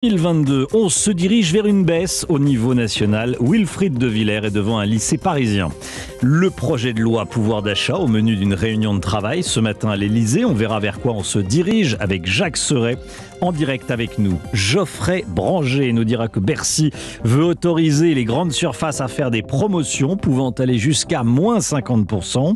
2022, on se dirige vers une baisse au niveau national. Wilfried de Villers est devant un lycée parisien. Le projet de loi pouvoir d'achat au menu d'une réunion de travail ce matin à l'Elysée. On verra vers quoi on se dirige avec Jacques Seret en direct avec nous. Geoffrey Branger nous dira que Bercy veut autoriser les grandes surfaces à faire des promotions pouvant aller jusqu'à moins 50%.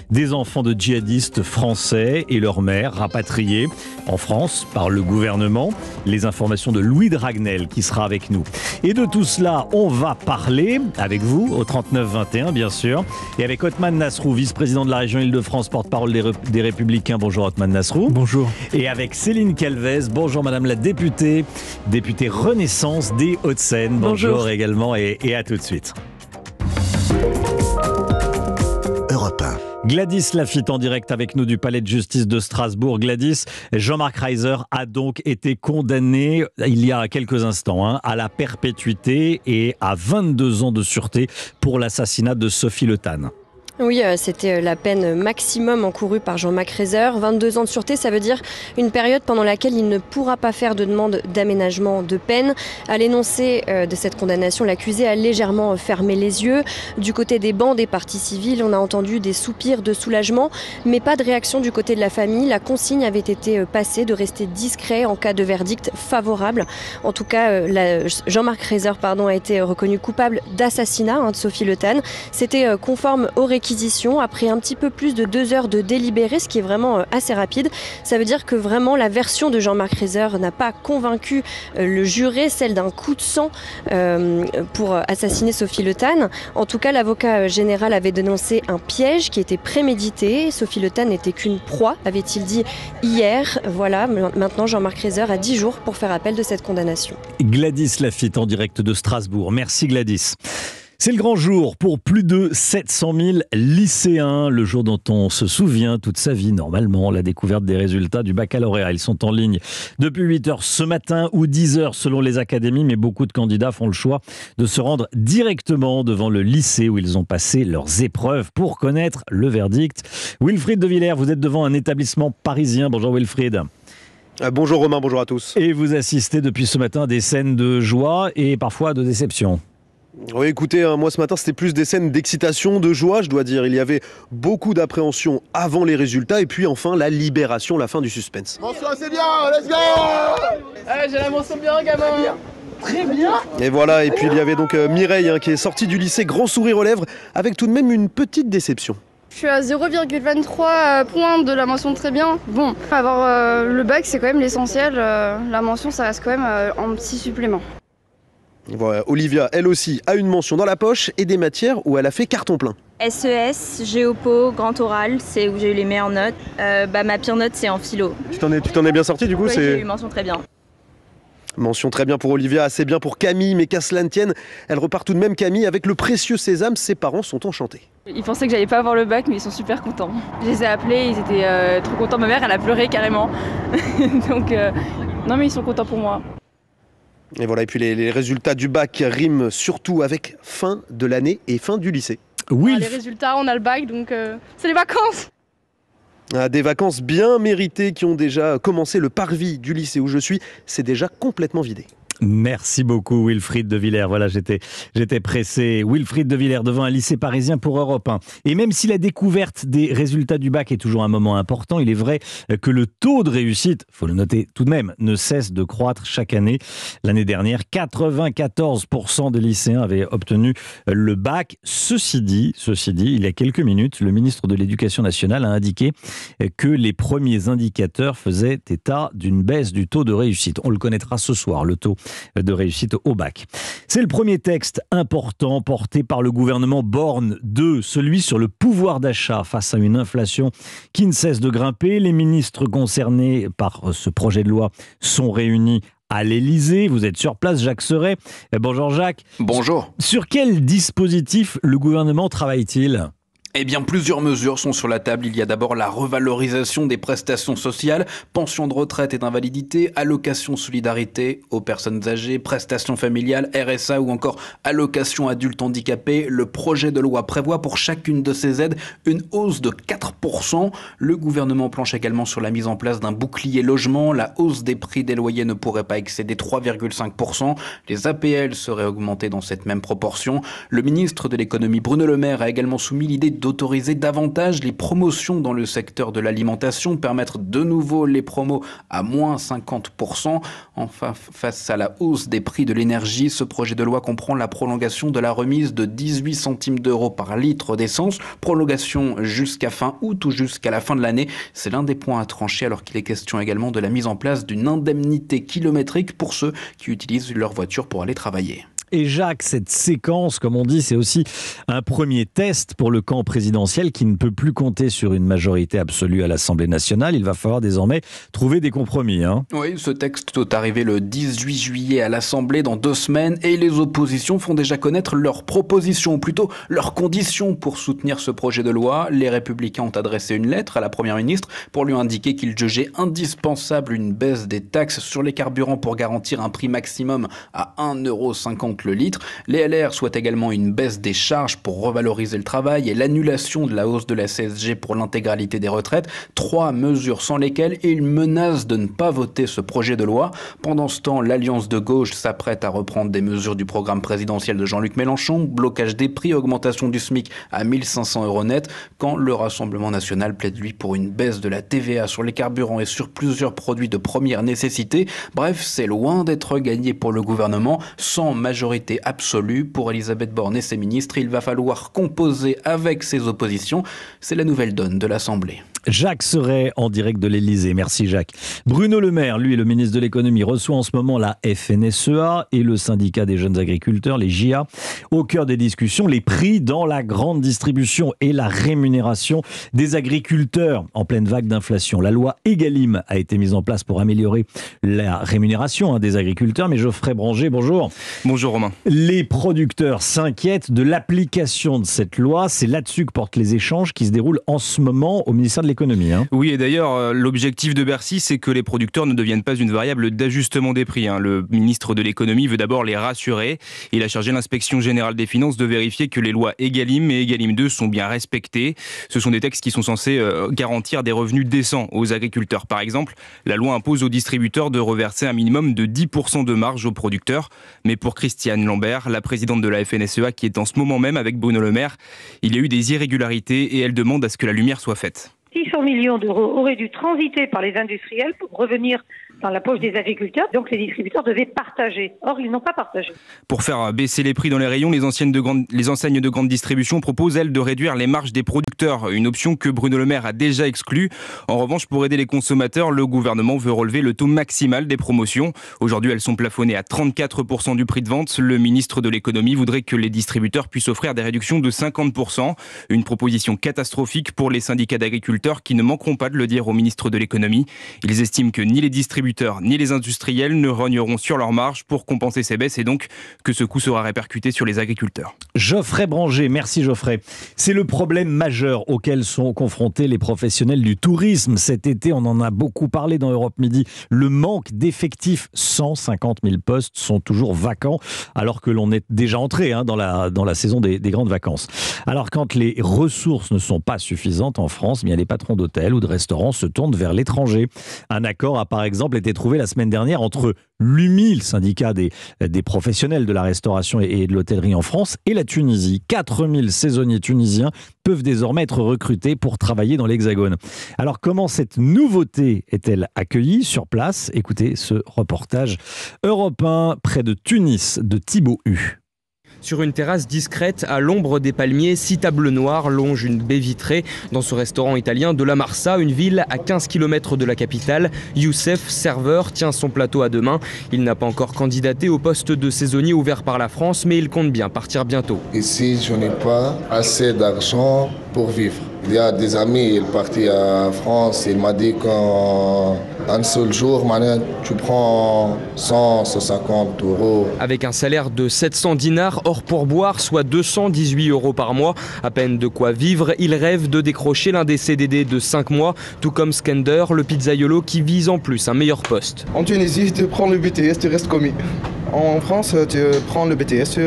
Des enfants de djihadistes français et leurs mères rapatriés en France par le gouvernement. Les informations de Louis Dragnel qui sera avec nous. Et de tout cela, on va parler avec vous au 39-21 bien sûr et avec Othmane Nasrou, vice-président de la région Île-de-France, porte-parole des Républicains. Bonjour Othmane Nasrou. Bonjour. Et avec Céline Calvez. Bonjour madame la députée Renaissance des Hauts-de-Seine. Bonjour également et à tout de suite. Europe 1. Gladys Laffitte en direct avec nous du palais de justice de Strasbourg. Gladys, Jean-Marc Reiser a donc été condamné il y a quelques instants à la perpétuité et à 22 ans de sûreté pour l'assassinat de Sophie Le Tann. Oui, c'était la peine maximum encourue par Jean-Marc Reiser. 22 ans de sûreté, ça veut dire une période pendant laquelle il ne pourra pas faire de demande d'aménagement de peine. À l'énoncé de cette condamnation, l'accusé a légèrement fermé les yeux. Du côté des bancs des parties civiles, on a entendu des soupirs de soulagement, mais pas de réaction du côté de la famille. La consigne avait été passée de rester discret en cas de verdict favorable. En tout cas, Jean-Marc Reiser a été reconnu coupable d'assassinat de Sophie Le Tann. C'était conforme aux réquisitions après un petit peu plus de 2 heures de délibéré, ce qui est vraiment assez rapide. Ça veut dire que vraiment la version de Jean-Marc Reiser n'a pas convaincu le juré, celle d'un coup de sang pour assassiner Sophie Le Tann. En tout cas, l'avocat général avait dénoncé un piège qui était prémédité. Sophie Le Tann n'était qu'une proie, avait-il dit hier. Voilà, maintenant Jean-Marc Reiser a 10 jours pour faire appel de cette condamnation. Gladys Laffitte en direct de Strasbourg. Merci Gladys. C'est le grand jour pour plus de 700 000 lycéens, le jour dont on se souvient toute sa vie normalement, la découverte des résultats du baccalauréat. Ils sont en ligne depuis 8 heures ce matin ou 10 heures selon les académies, mais beaucoup de candidats font le choix de se rendre directement devant le lycée où ils ont passé leurs épreuves pour connaître le verdict. Wilfried de Villers, vous êtes devant un établissement parisien. Bonjour Wilfried. Bonjour Romain, bonjour à tous. Et vous assistez depuis ce matin à des scènes de joie et parfois de déception. Oui, écoutez, moi ce matin c'était plus des scènes d'excitation, de joie, je dois dire. Il y avait beaucoup d'appréhension avant les résultats et puis enfin la libération, la fin du suspense. Mention assez bien, let's go. J'ai la mention bien, gamin. Très bien. Et voilà, et puis il y avait donc Mireille qui est sortie du lycée, grand sourire aux lèvres, avec tout de même une petite déception. Je suis à 0,23 points de la mention très bien. Bon, avoir le bac c'est quand même l'essentiel. La mention ça reste quand même un petit supplément. Voilà, Olivia, elle aussi, a une mention dans la poche et des matières où elle a fait carton plein. SES, Géopo, Grand Oral, c'est où j'ai eu les meilleures notes. Ma pire note, c'est en philo. Tu t'en es bien sorti du coup? Oui, j'ai eu mention très bien. Mention très bien pour Olivia, assez bien pour Camille, mais qu'à cela ne tienne, elle repart tout de même Camille avec le précieux sésame, ses parents sont enchantés. Ils pensaient que j'allais pas avoir le bac, mais ils sont super contents. Je les ai appelés, ils étaient trop contents. Ma mère, elle a pleuré carrément. Donc, non mais ils sont contents pour moi. Et voilà, et puis les résultats du bac riment surtout avec fin de l'année et fin du lycée. Oui. Les résultats, on a le bac, donc c'est les vacances. Des vacances bien méritées qui ont déjà commencé. Le parvis du lycée où je suis, c'est déjà complètement vidé. Merci beaucoup Wilfried de Villers. Voilà, j'étais pressé. Wilfried de Villers devant un lycée parisien pour Europe 1. Et même si la découverte des résultats du bac est toujours un moment important, il est vrai que le taux de réussite, faut le noter tout de même, ne cesse de croître chaque année. L'année dernière, 94% des lycéens avaient obtenu le bac. Ceci dit, il y a quelques minutes, le ministre de l'Éducation nationale a indiqué que les premiers indicateurs faisaient état d'une baisse du taux de réussite. On le connaîtra ce soir, le taux de réussite au bac. C'est le premier texte important porté par le gouvernement Borne 2, celui sur le pouvoir d'achat face à une inflation qui ne cesse de grimper. Les ministres concernés par ce projet de loi sont réunis à l'Elysée. Vous êtes sur place, Jacques Seret. Bonjour Jacques. Bonjour. Sur quel dispositif le gouvernement travaille-t-il ? Eh bien, plusieurs mesures sont sur la table. Il y a d'abord la revalorisation des prestations sociales, pension de retraite et d'invalidité, allocation solidarité aux personnes âgées, prestations familiales, RSA ou encore allocation adulte handicapé. Le projet de loi prévoit pour chacune de ces aides une hausse de 4%. Le gouvernement planche également sur la mise en place d'un bouclier logement. La hausse des prix des loyers ne pourrait pas excéder 3,5%. Les APL seraient augmentées dans cette même proportion. Le ministre de l'économie Bruno Le Maire a également soumis l'idée d'autoriser davantage les promotions dans le secteur de l'alimentation, permettre de nouveau les promos à moins 50%. Enfin, face à la hausse des prix de l'énergie, ce projet de loi comprend la prolongation de la remise de 18 centimes d'euros par litre d'essence, prolongation jusqu'à fin août ou jusqu'à la fin de l'année. C'est l'un des points à trancher, alors qu'il est question également de la mise en place d'une indemnité kilométrique pour ceux qui utilisent leur voiture pour aller travailler. Et Jacques, cette séquence, comme on dit, c'est aussi un premier test pour le camp présidentiel qui ne peut plus compter sur une majorité absolue à l'Assemblée nationale. Il va falloir désormais trouver des compromis. Oui, ce texte est arrivé le 18 juillet à l'Assemblée dans 2 semaines et les oppositions font déjà connaître leurs propositions, ou plutôt leurs conditions pour soutenir ce projet de loi. Les Républicains ont adressé une lettre à la Première ministre pour lui indiquer qu'ils jugeaient indispensable une baisse des taxes sur les carburants pour garantir un prix maximum à 1,50 € le litre. Les LR souhaitent également une baisse des charges pour revaloriser le travail et l'annulation de la hausse de la CSG pour l'intégralité des retraites. 3 mesures sans lesquelles ils menacent de ne pas voter ce projet de loi. Pendant ce temps, l'Alliance de gauche s'apprête à reprendre des mesures du programme présidentiel de Jean-Luc Mélenchon, blocage des prix, augmentation du SMIC à 1 500 € net, quand le Rassemblement national plaide lui pour une baisse de la TVA sur les carburants et sur plusieurs produits de première nécessité. Bref, c'est loin d'être gagné pour le gouvernement. Sans majorité absolue pour Elisabeth Borne et ses ministres, il va falloir composer avec ses oppositions. C'est la nouvelle donne de l'Assemblée. Jacques Serret en direct de l'Elysée. Merci Jacques. Bruno Le Maire, lui, le ministre de l'économie, reçoit en ce moment la FNSEA et le syndicat des jeunes agriculteurs, les JA. Au cœur des discussions, les prix dans la grande distribution et la rémunération des agriculteurs en pleine vague d'inflation. La loi Egalim a été mise en place pour améliorer la rémunération des agriculteurs. Mais Geoffrey Branger, bonjour. Bonjour Romain. Les producteurs s'inquiètent de l'application de cette loi. C'est là-dessus que portent les échanges qui se déroulent en ce moment au ministère de l'économie. Oui, et d'ailleurs, l'objectif de Bercy, c'est que les producteurs ne deviennent pas une variable d'ajustement des prix. Le ministre de l'économie veut d'abord les rassurer. Il a chargé l'inspection générale des finances de vérifier que les lois Egalim et Egalim 2 sont bien respectées. Ce sont des textes qui sont censés garantir des revenus décents aux agriculteurs. Par exemple, la loi impose aux distributeurs de reverser un minimum de 10% de marge aux producteurs. Mais pour Christiane Lambert, la présidente de la FNSEA, qui est en ce moment même avec Bruno Le Maire, il y a eu des irrégularités et elle demande à ce que la lumière soit faite. 600 millions d'euros auraient dû transiter par les industriels pour revenir dans la poche des agriculteurs. Donc les distributeurs devaient partager. Or, ils n'ont pas partagé. Pour faire baisser les prix dans les rayons, les enseignes de grande distribution proposent, elles, de réduire les marges des producteurs. Une option que Bruno Le Maire a déjà exclue. En revanche, pour aider les consommateurs, le gouvernement veut relever le taux maximal des promotions. Aujourd'hui, elles sont plafonnées à 34% du prix de vente. Le ministre de l'économie voudrait que les distributeurs puissent offrir des réductions de 50%. Une proposition catastrophique pour les syndicats d'agriculteurs qui ne manqueront pas de le dire au ministre de l'économie. Ils estiment que ni les distributeurs ni les industriels ne rogneront sur leur marge pour compenser ces baisses et donc que ce coût sera répercuté sur les agriculteurs. Geoffrey Branger, merci Geoffrey. C'est le problème majeur auquel sont confrontés les professionnels du tourisme. Cet été, on en a beaucoup parlé dans Europe Midi. Le manque d'effectifs, 150 000 postes sont toujours vacants alors que l'on est déjà entré dans la saison des grandes vacances. Alors quand les ressources ne sont pas suffisantes en France, eh bien les patrons d'hôtels ou de restaurants se tournent vers l'étranger. Un accord a par exemple été trouvé la semaine dernière entre l'UMI, le syndicat des professionnels de la restauration et de l'hôtellerie en France, et la Tunisie. 4000 saisonniers tunisiens peuvent désormais être recrutés pour travailler dans l'Hexagone. Alors comment cette nouveauté est-elle accueillie sur place? Écoutez ce reportage Europe 1 près de Tunis de Thibaut Hu. Sur une terrasse discrète, à l'ombre des palmiers, 6 tables noires longent une baie vitrée. Dans ce restaurant italien de La Marsa, une ville à 15 km de la capitale, Youssef, serveur, tient son plateau à 2 mains. Il n'a pas encore candidaté au poste de saisonnier ouvert par la France, mais il compte bien partir bientôt. Ici, je n'ai pas assez d'argent pour vivre. Il y a des amis, ils partaient à France, il m'a dit qu'un seul jour, tu prends 100, 150 €. Avec un salaire de 700 dinars hors pourboire, soit 218 € par mois, à peine de quoi vivre, il rêve de décrocher l'un des CDD de 5 mois, tout comme Skender, le pizzaiolo qui vise en plus un meilleur poste. En Tunisie, tu prends le BTS, tu restes commis. En France, tu prends le BTS,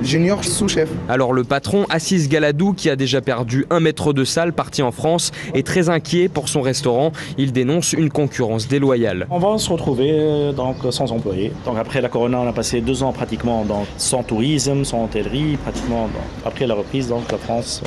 junior sous-chef. Alors le patron, Assis Galadou, qui a déjà perdu 1 mètre de salle parti en France, est très inquiet pour son restaurant. Il dénonce une concurrence déloyale. On va se retrouver donc sans employés. Donc après la Corona, on a passé 2 ans pratiquement sans tourisme, sans hôtellerie. Pratiquement après la reprise, donc la France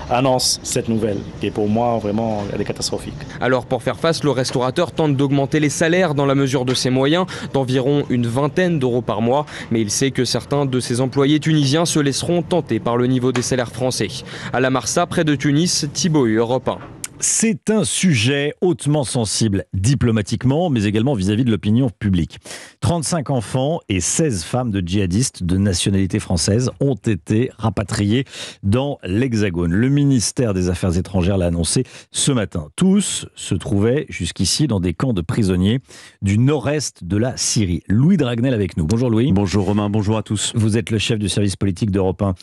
annonce cette nouvelle, qui pour moi vraiment elle est catastrophique. Alors pour faire face, le restaurateur tente d'augmenter les salaires dans la mesure de ses moyens, d'environ une vingtaine d'euros par mois, mais il sait que certains de ses employés tunisiens se laisseront tenter par le niveau des salaires français. À la Marsa, près de Tunis, Thibaut Hu, Europe 1. C'est un sujet hautement sensible diplomatiquement, mais également vis-à-vis de l'opinion publique. 35 enfants et 16 femmes de djihadistes de nationalité française ont été rapatriés dans l'Hexagone. Le ministère des Affaires étrangères l'a annoncé ce matin. Tous se trouvaient jusqu'ici dans des camps de prisonniers du nord-est de la Syrie. Louis Dragnel avec nous. Bonjour Louis. Bonjour Romain, bonjour à tous. Vous êtes le chef du service politique d'Europe 1.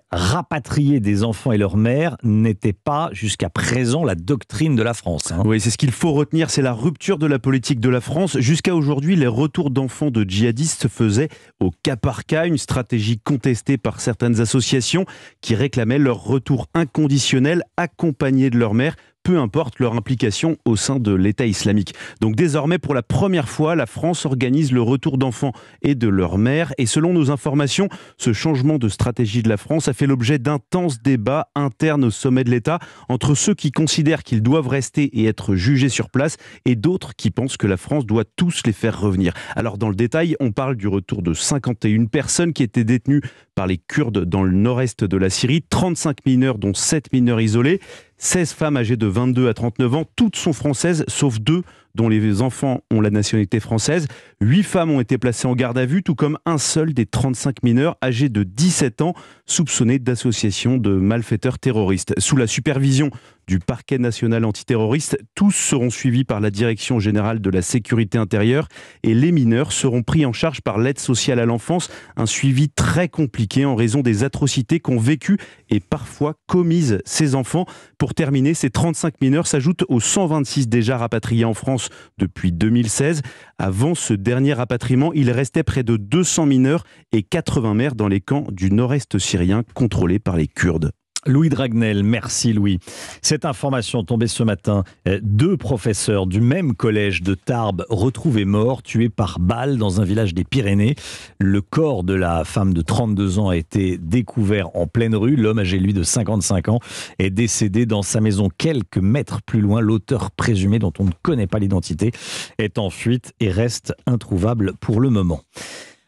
Rapatrier des enfants et leurs mères n'était pas jusqu'à présent la doctrine de la France. Oui, c'est ce qu'il faut retenir, c'est la rupture de la politique de la France. Jusqu'à aujourd'hui, les retours d'enfants de djihadistes se faisaient au cas par cas, une stratégie contestée par certaines associations qui réclamaient leur retour inconditionnel accompagné de leur mère, peu importe leur implication au sein de l'État islamique. Donc désormais, pour la première fois, la France organise le retour d'enfants et de leurs mères. Et selon nos informations, ce changement de stratégie de la France a fait l'objet d'intenses débats internes au sommet de l'État entre ceux qui considèrent qu'ils doivent rester et être jugés sur place et d'autres qui pensent que la France doit tous les faire revenir. Alors dans le détail, on parle du retour de 51 personnes qui étaient détenues par les Kurdes dans le nord-est de la Syrie, 35 mineurs dont 7 mineurs isolés, 16 femmes âgées de 22 à 39 ans, toutes sont françaises, sauf 2 dont les enfants ont la nationalité française. 8 femmes ont été placées en garde à vue, tout comme un seul des 35 mineurs âgés de 17 ans, soupçonnés d'association de malfaiteurs terroristes. Sous la supervision du parquet national antiterroriste, tous seront suivis par la Direction générale de la sécurité intérieure et les mineurs seront pris en charge par l'aide sociale à l'enfance, un suivi très compliqué en raison des atrocités qu'ont vécues et parfois commises ces enfants. Pour terminer, ces 35 mineurs s'ajoutent aux 126 déjà rapatriés en France depuis 2016. Avant ce dernier rapatriement, il restait près de 200 mineurs et 80 mères dans les camps du nord-est syrien contrôlés par les Kurdes. Louis Dragnel, merci Louis. Cette information tombée ce matin, 2 professeurs du même collège de Tarbes retrouvés morts, tués par balle dans un village des Pyrénées. Le corps de la femme de 32 ans a été découvert en pleine rue. L'homme âgé, lui, de 55 ans, est décédé dans sa maison quelques mètres plus loin. L'auteur présumé, dont on ne connaît pas l'identité, est en fuite et reste introuvable pour le moment.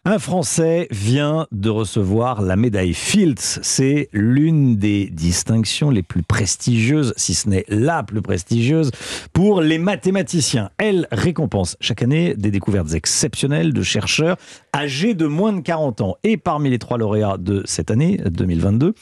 Un Français vient de recevoir la médaille Fields. C'est l'une des distinctions les plus prestigieuses, si ce n'est la plus prestigieuse, pour les mathématiciens. Elle récompense chaque année des découvertes exceptionnelles de chercheurs âgés de moins de 40 ans. Et parmi les 3 lauréats de cette année, 2022,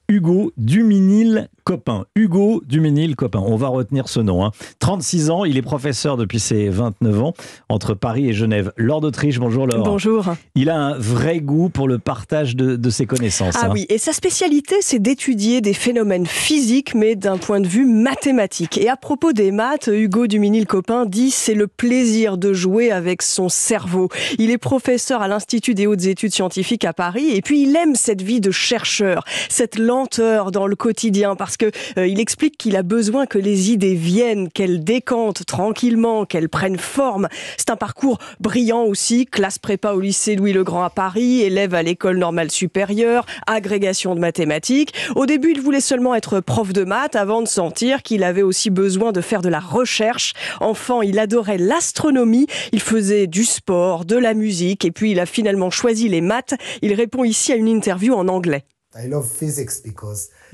Hugo Duminil-Copin. Hugo Duminil-Copin, on va retenir ce nom. 36 ans, il est professeur depuis ses 29 ans, entre Paris et Genève. Laure d'Autriche, bonjour Laure. Bonjour. Il a un vrai goût pour le partage de ses connaissances. Ah oui, et sa spécialité, c'est d'étudier des phénomènes physiques, mais d'un point de vue mathématique. Et à propos des maths, Hugo Duminil-Copin dit c'est le plaisir de jouer avec son cerveau. Il est professeur à l'Institut des hautes études scientifiques à Paris, et puis il aime cette vie de chercheur, cette lenteur dans le quotidien, parce que il explique qu'il a besoin que les idées viennent, qu'elles décantent tranquillement, qu'elles prennent forme. C'est un parcours brillant aussi, classe prépa au lycée Louis-le-Grand à Paris, élève à l'école normale supérieure, agrégation de mathématiques. Au début, il voulait seulement être prof de maths avant de sentir qu'il avait aussi besoin de faire de la recherche. Enfant, il adorait l'astronomie, il faisait du sport, de la musique, et puis il a finalement choisi les maths. Il répond ici à une interview en anglais.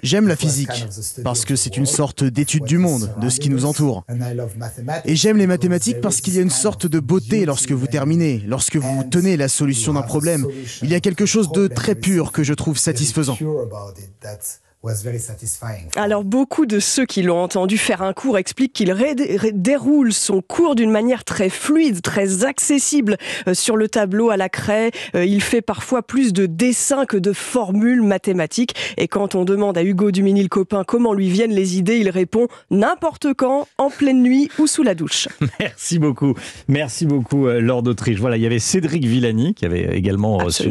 J'aime la physique parce que c'est une sorte d'étude du monde, de ce qui nous entoure. Et j'aime les mathématiques parce qu'il y a une sorte de beauté lorsque vous terminez, lorsque vous tenez la solution d'un problème. Il y a quelque chose de très pur que je trouve satisfaisant. Alors beaucoup de ceux qui l'ont entendu faire un cours expliquent qu'il déroule son cours d'une manière très fluide, très accessible sur le tableau à la craie. Il fait parfois plus de dessins que de formules mathématiques. Et quand on demande à Hugo Duminil-Copin comment lui viennent les idées, il répond n'importe quand, en pleine nuit ou sous la douche. Merci beaucoup, Laure d'Autriche. Voilà, il y avait Cédric Villani qui avait également reçu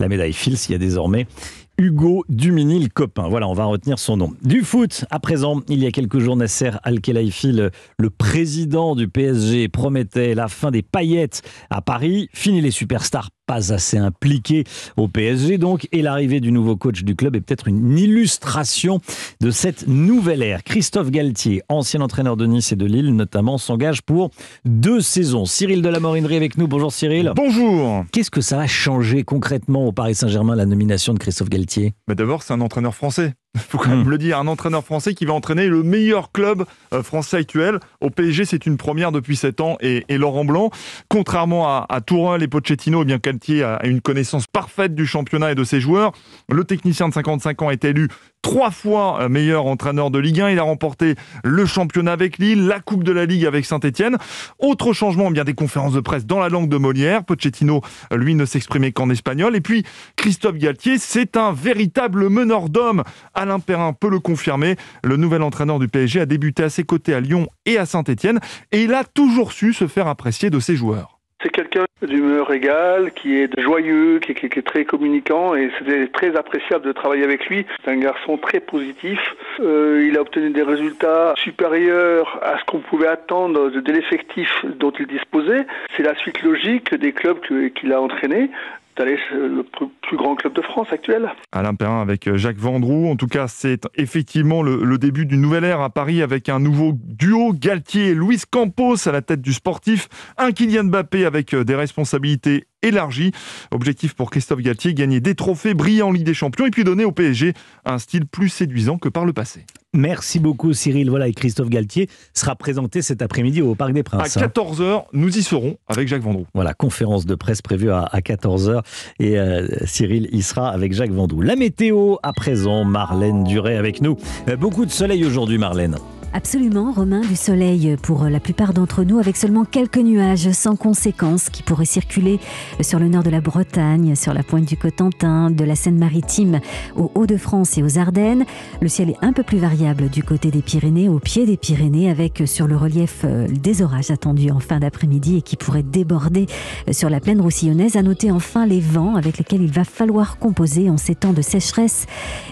la médaille Fields. Il y a désormais Hugo Duminil-Copin. Voilà, on va retenir son nom. Du foot, à présent, il y a quelques jours, Nasser Al-Khelaifi, le président du PSG, promettait la fin des paillettes à Paris. Fini les superstars pas assez impliqués au PSG, donc, et l'arrivée du nouveau coach du club est peut-être une illustration de cette nouvelle ère. Christophe Galtier, ancien entraîneur de Nice et de Lille notamment, s'engage pour 2 saisons. Cyril de la Morinerie avec nous. Bonjour Cyril. Bonjour. Qu'est-ce que ça va changer concrètement au Paris Saint-Germain, la nomination de Christophe Galtier ? Mais d'abord, c'est un entraîneur français. Il faut quand même le dire, un entraîneur français qui va entraîner le meilleur club français actuel. Au PSG, c'est une première depuis 7 ans et Laurent Blanc. Contrairement à Tourelle et Pochettino, eh bien Galtier a une connaissance parfaite du championnat et de ses joueurs. Le technicien de 55 ans est élu 3 fois meilleur entraîneur de Ligue 1. Il a remporté le championnat avec Lille, la Coupe de la Ligue avec Saint-Etienne. Autre changement, bien des conférences de presse dans la langue de Molière. Pochettino, lui, ne s'exprimait qu'en espagnol. Et puis, Christophe Galtier, c'est un véritable meneur d'hommes. Alain Perrin peut le confirmer. Le nouvel entraîneur du PSG a débuté à ses côtés à Lyon et à Saint-Etienne. Et il a toujours su se faire apprécier de ses joueurs. C'est quelqu'un d'humeur égale, qui est joyeux, qui est très communicant et c'était très appréciable de travailler avec lui. C'est un garçon très positif. Il a obtenu des résultats supérieurs à ce qu'on pouvait attendre de l'effectif dont il disposait. C'est la suite logique des clubs qu'il a entraînés. C'est le plus grand club de France actuel. Alain Perrin avec Jacques Vendroux. En tout cas, c'est effectivement le début d'une nouvelle ère à Paris avec un nouveau duo, Galtier et Luis Campos à la tête du sportif. Un Kylian Mbappé avec des responsabilités élargies. Objectif pour Christophe Galtier, gagner des trophées, briller en Ligue des Champions et puis donner au PSG un style plus séduisant que par le passé. Merci beaucoup Cyril. Voilà, et Christophe Galtier sera présenté cet après-midi au Parc des Princes. À 14h, nous y serons avec Jacques Vendroux. Voilà, conférence de presse prévue à 14h et Cyril y sera avec Jacques Vendroux. La météo à présent, Marlène Duret avec nous. Beaucoup de soleil aujourd'hui, Marlène. Absolument, Romain, du soleil pour la plupart d'entre nous, avec seulement quelques nuages sans conséquences qui pourraient circuler sur le nord de la Bretagne, sur la pointe du Cotentin, de la Seine-Maritime aux Hauts-de-France et aux Ardennes. Le ciel est un peu plus variable du côté des Pyrénées, au pied des Pyrénées, avec sur le relief des orages attendus en fin d'après-midi et qui pourraient déborder sur la plaine roussillonnaise. À noter enfin les vents avec lesquels il va falloir composer en ces temps de sécheresse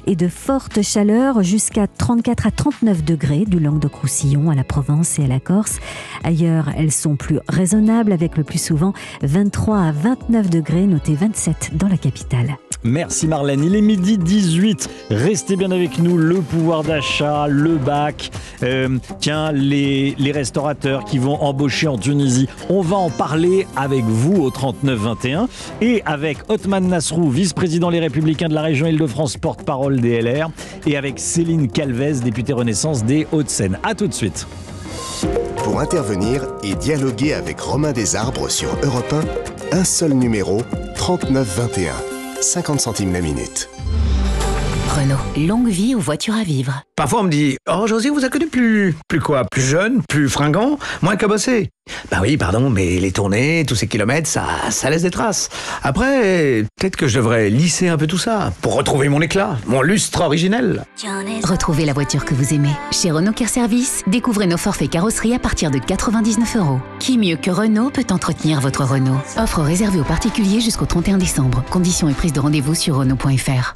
et de forte chaleur, jusqu'à 34 à 39 degrés du Languedoc-Roussillon à la Provence et à la Corse. Ailleurs, elles sont plus raisonnables avec le plus souvent 23 à 29 degrés, notez 27 dans la capitale. Merci Marlène, il est midi 18. Restez bien avec nous, le pouvoir d'achat, le bac. Les restaurateurs qui vont embaucher en Tunisie. On va en parler avec vous au 39-21 et avec Othman Nasrou, vice-président Les Républicains de la région Île-de-France, porte-parole des LR, et avec Céline Calvez, députée Renaissance des Hauts-de-Seine. A tout de suite. Pour intervenir et dialoguer avec Romain Desarbres sur Europe 1, un seul numéro, 3921. 50 centimes la minute. Renault, longue vie aux voitures à vivre. Parfois on me dit « Oh José, vous a connu plus quoi? Plus jeune, plus fringant, moins cabossé ?» Bah oui, pardon, mais les tournées, tous ces kilomètres, ça laisse des traces. Après, peut-être que je devrais lisser un peu tout ça, pour retrouver mon éclat, mon lustre originel. Retrouvez la voiture que vous aimez. Chez Renault Care Service, découvrez nos forfaits carrosserie à partir de 99 €. Qui mieux que Renault peut entretenir votre Renault? Offre réservée aux particuliers jusqu'au 31 décembre. Conditions et prise de rendez-vous sur Renault.fr.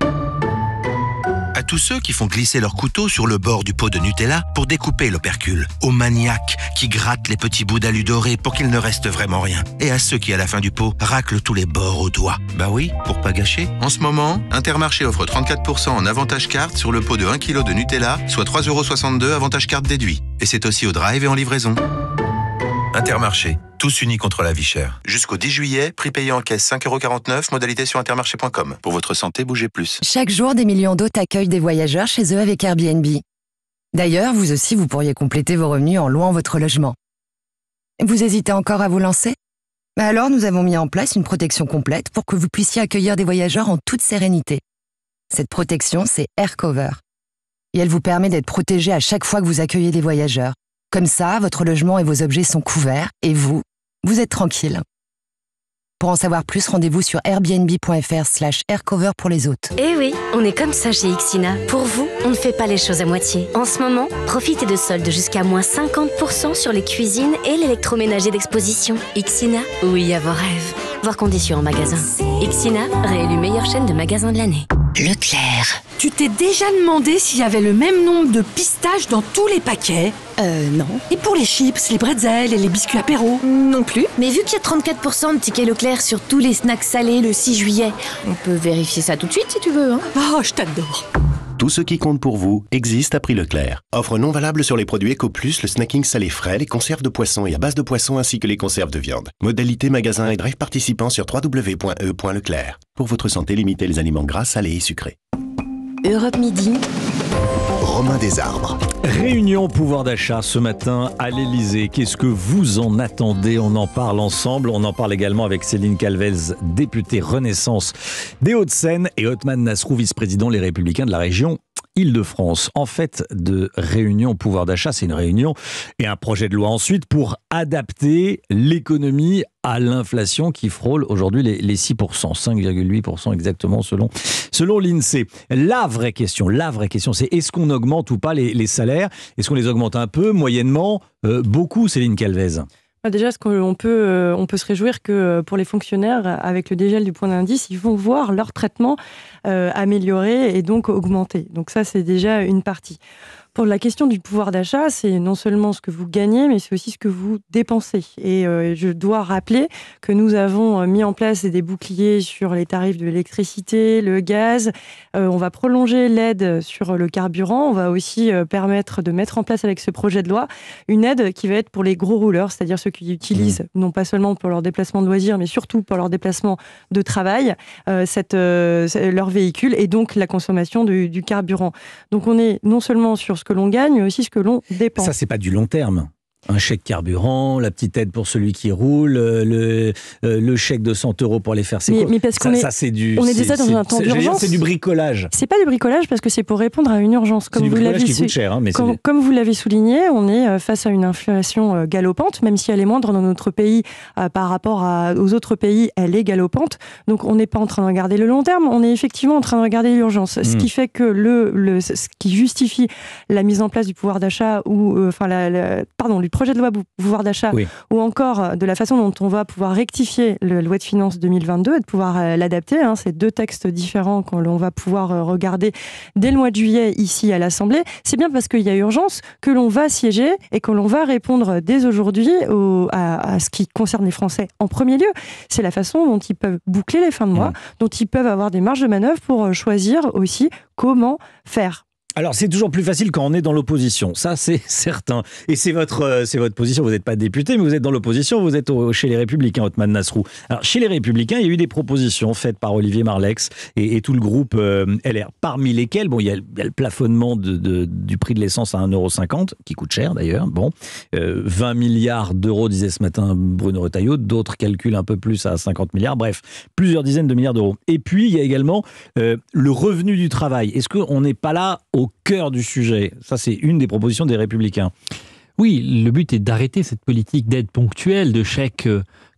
À tous ceux qui font glisser leur couteau sur le bord du pot de Nutella pour découper l'opercule. Aux maniaques qui grattent les petits bouts d'alu doré pour qu'il ne reste vraiment rien. Et à ceux qui, à la fin du pot, raclent tous les bords au doigt. Bah oui, pour pas gâcher. En ce moment, Intermarché offre 34% en avantage carte sur le pot de 1 kg de Nutella, soit 3,62 € avantage carte déduit. Et c'est aussi au drive et en livraison. Intermarché, tous unis contre la vie chère. Jusqu'au 10 juillet, prix payé en caisse 5,49 €, modalité sur intermarché.com. Pour votre santé, bougez plus. Chaque jour, des millions d'hôtes accueillent des voyageurs chez eux avec Airbnb. D'ailleurs, vous aussi, vous pourriez compléter vos revenus en louant votre logement. Vous hésitez encore à vous lancer? Alors, nous avons mis en place une protection complète pour que vous puissiez accueillir des voyageurs en toute sérénité. Cette protection, c'est AirCover. Et elle vous permet d'être protégé à chaque fois que vous accueillez des voyageurs. Comme ça, votre logement et vos objets sont couverts et vous êtes tranquille. Pour en savoir plus, rendez-vous sur airbnb.fr/aircover pour les hôtes. Eh oui, on est comme ça chez Ixina. Pour vous, on ne fait pas les choses à moitié. En ce moment, profitez de soldes jusqu'à moins 50% sur les cuisines et l'électroménager d'exposition. Ixina, oui à vos rêves. Voir conditions en magasin. Ixina, réélu meilleure chaîne de magasins de l'année. Leclerc. Tu t'es déjà demandé s'il y avait le même nombre de pistaches dans tous les paquets ? Non. Et pour les chips, les bretzels et les biscuits apéro ? Non plus. Mais vu qu'il y a 34% de tickets Leclerc sur tous les snacks salés le 6 juillet, on peut vérifier ça tout de suite si tu veux. Oh, je t'adore. Tout ce qui compte pour vous existe à prix Leclerc. Offre non valable sur les produits Eco+, le snacking salé frais, les conserves de poisson et à base de poisson ainsi que les conserves de viande. Modalité magasin et drive participants sur www.e.leclerc. Pour votre santé, limitez les aliments gras, salés et sucrés. Europe Midi. Romain Desarbres. Réunion pouvoir d'achat ce matin à l'Elysée. Qu'est-ce que vous en attendez ? On en parle ensemble. On en parle également avec Céline Calvez, députée Renaissance des Hauts-de-Seine, et Othman Nasrou, vice-président Les Républicains de la région Île-de-France. En fait, de réunion pouvoir d'achat, c'est une réunion et un projet de loi ensuite pour adapter l'économie à l'inflation qui frôle aujourd'hui les 6%, 5,8% exactement selon l'INSEE. La vraie question, c'est est-ce qu'on augmente ou pas les salaires ? Est-ce qu'on les augmente un peu, moyennement, beaucoup, Céline Calvez ? Déjà, on peut se réjouir que pour les fonctionnaires, avec le dégel du point d'indice, ils vont voir leur traitement amélioré et donc augmenter. Donc ça, c'est déjà une partie. Pour la question du pouvoir d'achat, c'est non seulement ce que vous gagnez, mais c'est aussi ce que vous dépensez. Et je dois rappeler que nous avons mis en place des boucliers sur les tarifs de l'électricité, le gaz. On va prolonger l'aide sur le carburant. On va aussi permettre de mettre en place avec ce projet de loi une aide qui va être pour les gros rouleurs, c'est-à-dire ceux qui utilisent, non pas seulement pour leurs déplacements de loisirs, mais surtout pour leurs déplacements de travail, leur véhicule et donc la consommation du carburant. Donc on est non seulement sur ce que l'on gagne, mais aussi ce que l'on dépense. Ça, c'est pas du long terme. Un chèque carburant, la petite aide pour celui qui roule, le chèque de 100 € pour les faire ses courses. Mais parce qu'on c'est du... On est déjà dans un temps d'urgence. C'est du bricolage. C'est pas du bricolage parce que c'est pour répondre à une urgence. C'est du bricolage qui coûte cher. Comme vous l'avez souligné, on est face à une inflation galopante, même si elle est moindre dans notre pays par rapport aux autres pays, elle est galopante. Donc on n'est pas en train de regarder le long terme, on est effectivement en train de regarder l'urgence. Ce qui fait que ce qui justifie la mise en place du pouvoir d'achat ou du projet de loi pouvoir d'achat, ou encore de la façon dont on va pouvoir rectifier la loi de finances 2022 et de pouvoir l'adapter. C'est deux textes différents qu'on va pouvoir regarder dès le mois de juillet ici à l'Assemblée. C'est bien parce qu'il y a urgence que l'on va siéger et que l'on va répondre dès aujourd'hui à ce qui concerne les Français en premier lieu. C'est la façon dont ils peuvent boucler les fins de mois, dont ils peuvent avoir des marges de manœuvre pour choisir aussi comment faire. Alors, c'est toujours plus facile quand on est dans l'opposition, ça c'est certain. Et c'est votre position, vous n'êtes pas député, mais vous êtes dans l'opposition, vous êtes chez les Républicains, Othman Nasrou. Alors, chez les Républicains, il y a eu des propositions faites par Olivier Marleix et tout le groupe LR, parmi lesquelles, il y a le plafonnement du prix de l'essence à 1,50 €, qui coûte cher d'ailleurs, 20 milliards d'euros, disait ce matin Bruno Retailleau, d'autres calculent un peu plus à 50 milliards, bref, plusieurs dizaines de milliards d'euros. Et puis, il y a également le revenu du travail. Est-ce qu'on n'est pas là au cœur du sujet? Ça, c'est une des propositions des Républicains. Oui, le but est d'arrêter cette politique d'aide ponctuelle, de chèques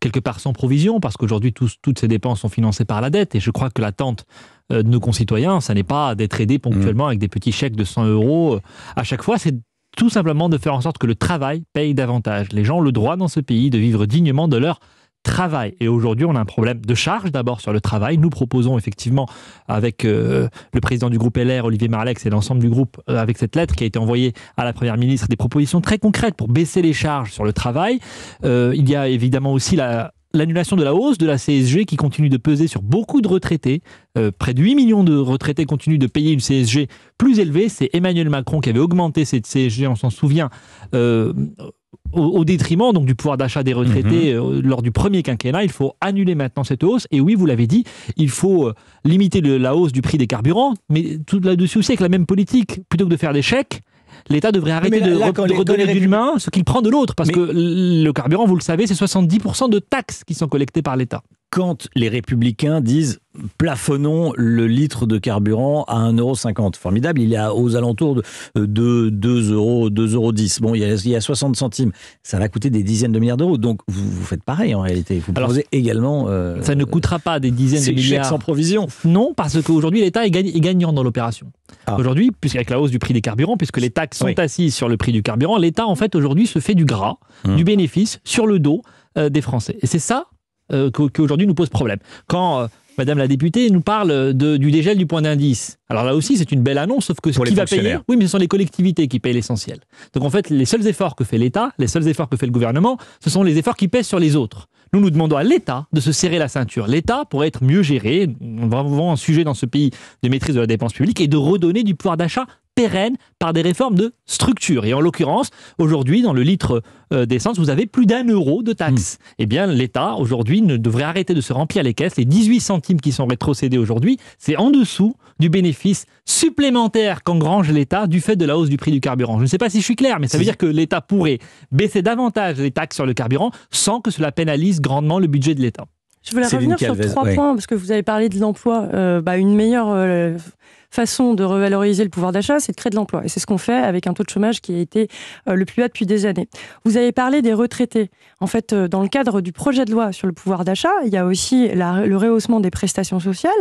quelque part sans provision, parce qu'aujourd'hui, toutes ces dépenses sont financées par la dette, et je crois que l'attente de nos concitoyens, ça n'est pas d'être aidé ponctuellement avec des petits chèques de 100 € à chaque fois, c'est tout simplement de faire en sorte que le travail paye davantage. Les gens ont le droit dans ce pays de vivre dignement de leur travail. Et aujourd'hui, on a un problème de charge d'abord sur le travail. Nous proposons effectivement, avec le président du groupe LR, Olivier Marleix, et l'ensemble du groupe, avec cette lettre qui a été envoyée à la Première ministre, des propositions très concrètes pour baisser les charges sur le travail. Il y a évidemment aussi l'annulation de la hausse de la CSG qui continue de peser sur beaucoup de retraités. Près de 8 millions de retraités continuent de payer une CSG plus élevée. C'est Emmanuel Macron qui avait augmenté cette CSG, on s'en souvient, au détriment donc du pouvoir d'achat des retraités lors du premier quinquennat. Il faut annuler maintenant cette hausse. Et oui, vous l'avez dit, il faut limiter la hausse du prix des carburants. Mais tout là-dessus aussi, avec la même politique, plutôt que de faire des chèques, l'État devrait arrêter de redonner d'une main ce qu'il prend de l'autre. Parce que le carburant, vous le savez, c'est 70% de taxes qui sont collectées par l'État. quand les Républicains disent plafonnons le litre de carburant à 1,50 €. Formidable, il est aux alentours de 2,10 €. Bon, il y a 60 centimes. Ça va coûter des dizaines de milliards d'euros. Donc, vous faites pareil en réalité. Vous proposez également... ça ne coûtera pas des dizaines de milliards. Chèques sans provision. Non, parce qu'aujourd'hui, l'État est gagnant dans l'opération. Aujourd'hui, puisqu'avec la hausse du prix des carburants, puisque les taxes sont assises sur le prix du carburant, l'État, en fait, aujourd'hui, se fait du gras, du bénéfice sur le dos des Français. Et c'est ça qu'aujourd'hui nous pose problème. Quand Madame la députée nous parle du dégel du point d'indice. Alors là aussi, c'est une belle annonce, sauf que ce qui va payer, oui, mais ce sont les collectivités qui payent l'essentiel. Donc en fait, les seuls efforts que fait l'État, les seuls efforts que fait le gouvernement, ce sont les efforts qui pèsent sur les autres. Nous demandons à l'État de se serrer la ceinture. L'État pourrait être mieux géré, on va avoir un sujet dans ce pays de maîtrise de la dépense publique, et de redonner du pouvoir d'achat pérenne par des réformes de structure. Et en l'occurrence, aujourd'hui, dans le litre d'essence, vous avez plus d'1 € de taxes. Eh bien, l'État, aujourd'hui, ne devrait arrêter de se remplir les caisses. Les 18 centimes qui sont rétrocédés aujourd'hui, c'est en dessous du bénéfice supplémentaire qu'engrange l'État du fait de la hausse du prix du carburant. Je ne sais pas si je suis clair, mais ça veut dire que l'État pourrait baisser davantage les taxes sur le carburant sans que cela pénalise grandement le budget de l'État. Je voulais revenir sur 3 points, parce que vous avez parlé de l'emploi. Une meilleure façon de revaloriser le pouvoir d'achat, c'est de créer de l'emploi. Et c'est ce qu'on fait avec un taux de chômage qui a été le plus bas depuis des années. Vous avez parlé des retraités. En fait, dans le cadre du projet de loi sur le pouvoir d'achat, il y a aussi le rehaussement des prestations sociales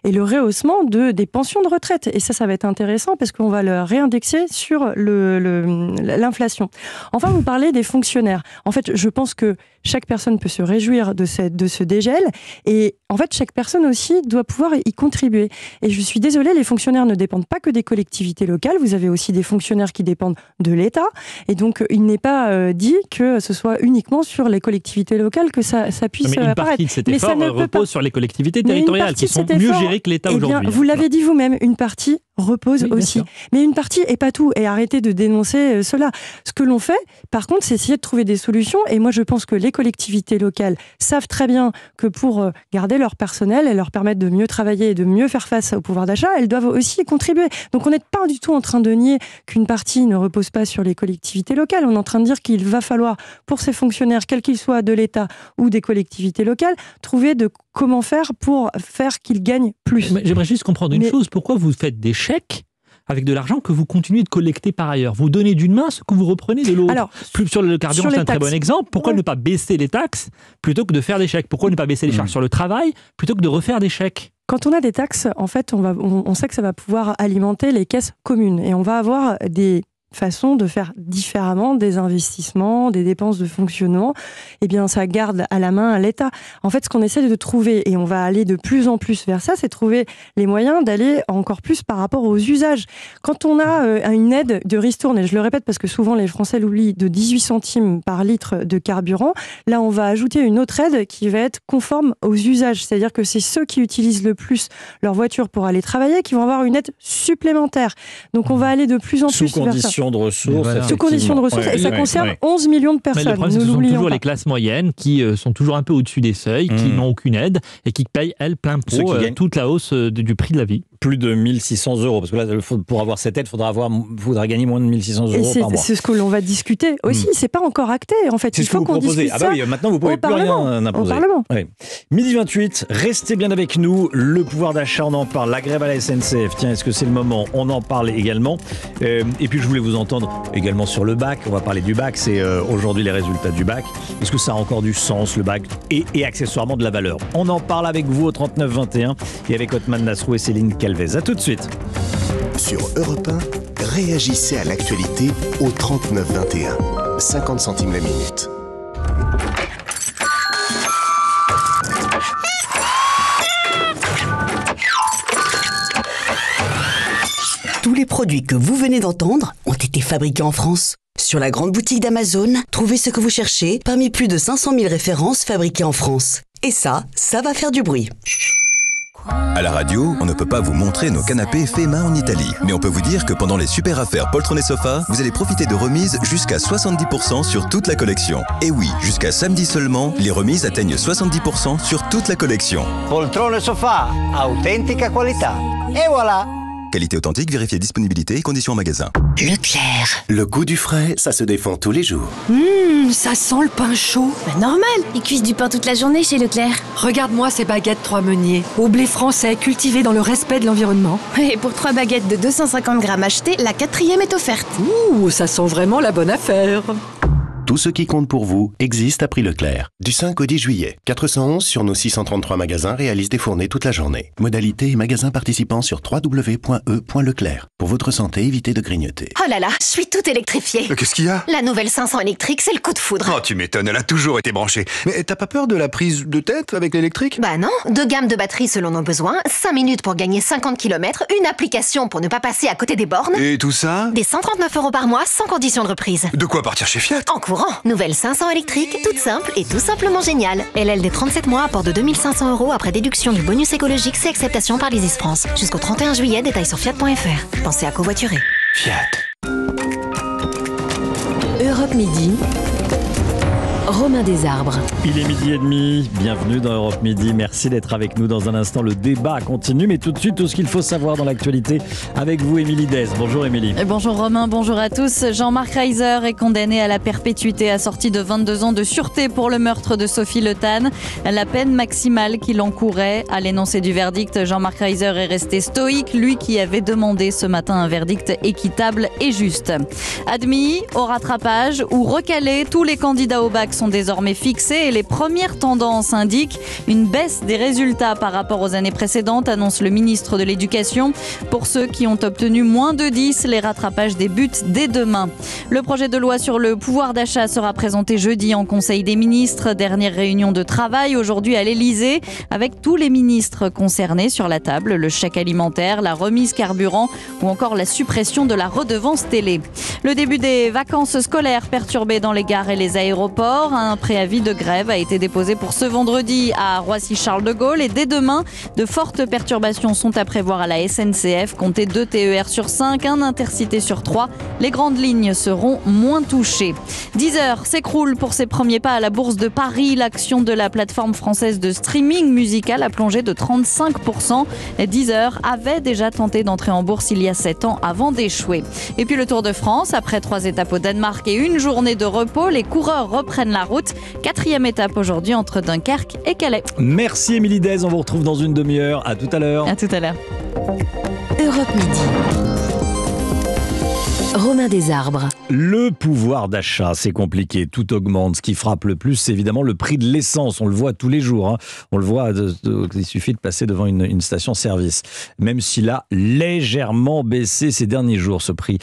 et le rehaussement des pensions de retraite. Et ça va être intéressant parce qu'on va le réindexer sur l'inflation. Enfin, vous parlez des fonctionnaires. En fait, je pense que chaque personne peut se réjouir de ce dégel. Et en fait, chaque personne aussi doit pouvoir y contribuer. Et je suis désolée, les fonctionnaires ne dépendent pas que des collectivités locales. Vous avez aussi des fonctionnaires qui dépendent de l'État. Et donc, il n'est pas dit que ce soit uniquement sur les collectivités locales que ça puisse apparaître. Une partie de cet effort repose sur les collectivités territoriales qui sont mieux gérées que l'État aujourd'hui. Vous l'avez dit vous-même, une partie repose aussi. Mais une partie et pas tout. Et arrêtez de dénoncer cela. Ce que l'on fait, par contre, c'est essayer de trouver des solutions. Et moi, je pense que les collectivités locales savent très bien que pour garder leur personnel et leur permettre de mieux travailler et de mieux faire face au pouvoir d'achat, elles doivent aussi contribuer. Donc on n'est pas du tout en train de nier qu'une partie ne repose pas sur les collectivités locales. On est en train de dire qu'il va falloir, pour ces fonctionnaires, quels qu'ils soient de l'État ou des collectivités locales, trouver comment faire pour faire qu'ils gagnent plus. Mais j'aimerais juste comprendre une chose. Pourquoi vous faites des chèques avec de l'argent que vous continuez de collecter par ailleurs? Vous donnez d'une main ce que vous reprenez de l'autre. Alors, plus sur le carburant, c'est un très bon exemple. Pourquoi ne pas baisser les taxes plutôt que de faire des chèques? Pourquoi ne pas baisser les charges sur le travail plutôt que de refaire des chèques? Quand on a des taxes, en fait, on sait que ça va pouvoir alimenter les caisses communes. Et on va avoir des façon de faire différemment des investissements, des dépenses de fonctionnement, eh bien ça garde à la main l'État. En fait, ce qu'on essaie de trouver, et on va aller de plus en plus vers ça, c'est trouver les moyens d'aller encore plus par rapport aux usages. Quand on a une aide de ristourne, et je le répète parce que souvent les Français l'oublient, de 18 centimes par litre de carburant, là on va ajouter une autre aide qui va être conforme aux usages. C'est-à-dire que c'est ceux qui utilisent le plus leur voiture pour aller travailler qui vont avoir une aide supplémentaire. Donc on va aller de plus en plus vers ça. De ressources, voilà. Sous conditions de ressources, et ça concerne 11 millions de personnes. Mais le problème, c'est que ce sont toujours les classes moyennes qui sont toujours un peu au-dessus des seuils, qui n'ont aucune aide et qui payent, elles, plein pot toute la hausse du prix de la vie. Plus de 1 600 €, parce que là, pour avoir cette aide, il faudra gagner moins de 1 600 € par mois. C'est ce que l'on va discuter aussi. C'est pas encore acté, en fait. C'est il faut qu'on discute ça. Oui, maintenant, vous ne pouvez plus rien imposer. Oui. 12h28, restez bien avec nous. Le pouvoir d'achat, on en parle. La grève à la SNCF, tiens, est-ce que c'est le moment? On en parle également. Et puis, je voulais vous entendre également sur le bac. On va parler du bac. C'est aujourd'hui les résultats du bac. Est-ce que ça a encore du sens, le bac, et accessoirement de la valeur? On en parle avec vous au 3921 et avec Othman Nasrou et Céline Calvez. À tout de suite. Sur Europe 1, réagissez à l'actualité au 3921. 50 centimes la minute. Tous les produits que vous venez d'entendre ont été fabriqués en France. Sur la grande boutique d'Amazon, trouvez ce que vous cherchez parmi plus de 500 000 références fabriquées en France. Et ça va faire du bruit. À la radio, on ne peut pas vous montrer nos canapés faits main en Italie. Mais on peut vous dire que pendant les super affaires Poltron et Sofa, vous allez profiter de remises jusqu'à 70% sur toute la collection. Et oui, jusqu'à samedi seulement, les remises atteignent 70% sur toute la collection. Poltron et Sofa, authentica qualità. Et voilà! Qualité authentique, vérifiez disponibilité et conditions en magasin. Leclerc. Le goût du frais, ça se défend tous les jours. Ça sent le pain chaud. Normal, ils cuisent du pain toute la journée chez Leclerc. Regarde-moi ces baguettes 3 meuniers, au blé français, cultivé dans le respect de l'environnement. Et pour 3 baguettes de 250 grammes achetées, la 4e est offerte. Ça sent vraiment la bonne affaire. Tout ce qui compte pour vous existe à prix Leclerc. Du 5 au 10 juillet, 411 sur nos 633 magasins réalisent des fournées toute la journée. Modalité et magasins participants sur www.e.leclerc. Pour votre santé, évitez de grignoter. Oh là là, je suis toute électrifiée. Qu'est-ce qu'il y a ? La nouvelle 500 électrique, c'est le coup de foudre. Oh, tu m'étonnes, elle a toujours été branchée. Mais t'as pas peur de la prise de tête avec l'électrique ? Bah non, 2 gammes de batterie selon nos besoins, 5 minutes pour gagner 50 km, une application pour ne pas passer à côté des bornes. Et tout ça ? Des 139 € par mois sans condition de reprise. De quoi partir chez Fiat ? En courant. Nouvelle 500 électrique, toute simple et tout simplement géniale. LL des 37 mois, apport de 2500 € après déduction du bonus écologique, c'est acceptation par l'Isis France. Jusqu'au 31 juillet, détails sur fiat.fr. Pensez à covoiturer. Fiat. Europe Midi. Romain Desarbres. Il est 12h30, bienvenue dans Europe Midi, merci d'être avec nous. Dans un instant, le débat continue, mais tout de suite, tout ce qu'il faut savoir dans l'actualité avec vous, Émilie Dez. Bonjour Émilie. Bonjour Romain, bonjour à tous. Jean-Marc Reiser est condamné à la perpétuité assortie de 22 ans de sûreté pour le meurtre de Sophie Le Tan. La peine maximale qu'il encourait. À l'énoncé du verdict, Jean-Marc Reiser est resté stoïque, lui qui avait demandé ce matin un verdict équitable et juste. Admis, au rattrapage ou recalé, tous les candidats au bac sont désormais fixés et les premières tendances indiquent une baisse des résultats par rapport aux années précédentes, annonce le ministre de l'Éducation. Pour ceux qui ont obtenu moins de 10, les rattrapages débutent dès demain. Le projet de loi sur le pouvoir d'achat sera présenté jeudi en Conseil des ministres. Dernière réunion de travail aujourd'hui à l'Elysée avec tous les ministres concernés sur la table. Le chèque alimentaire, la remise carburant ou encore la suppression de la redevance télé. Le début des vacances scolaires perturbées dans les gares et les aéroports. Un préavis de grève a été déposé pour ce vendredi à Roissy-Charles de Gaulle et dès demain, de fortes perturbations sont à prévoir à la SNCF. Comptez 2 TER sur 5, un Intercité sur 3. Les grandes lignes seront moins touchées. Deezer s'écroule pour ses premiers pas à la Bourse de Paris. L'action de la plateforme française de streaming musical a plongé de 35%. Deezer avait déjà tenté d'entrer en bourse il y a 7 ans avant d'échouer. Et puis le Tour de France, après 3 étapes au Danemark et une journée de repos, les coureurs reprennent la route. 4e étape aujourd'hui entre Dunkerque et Calais. Merci Émilie Dez, on vous retrouve dans une demi-heure. À tout à l'heure. À tout à l'heure. Europe Midi. Romain Desarbres. Le pouvoir d'achat, c'est compliqué, tout augmente. Ce qui frappe le plus, c'est évidemment le prix de l'essence. On le voit tous les jours. Hein. On le voit, il suffit de passer devant une station-service. Même s'il a légèrement baissé ces derniers jours, ce prix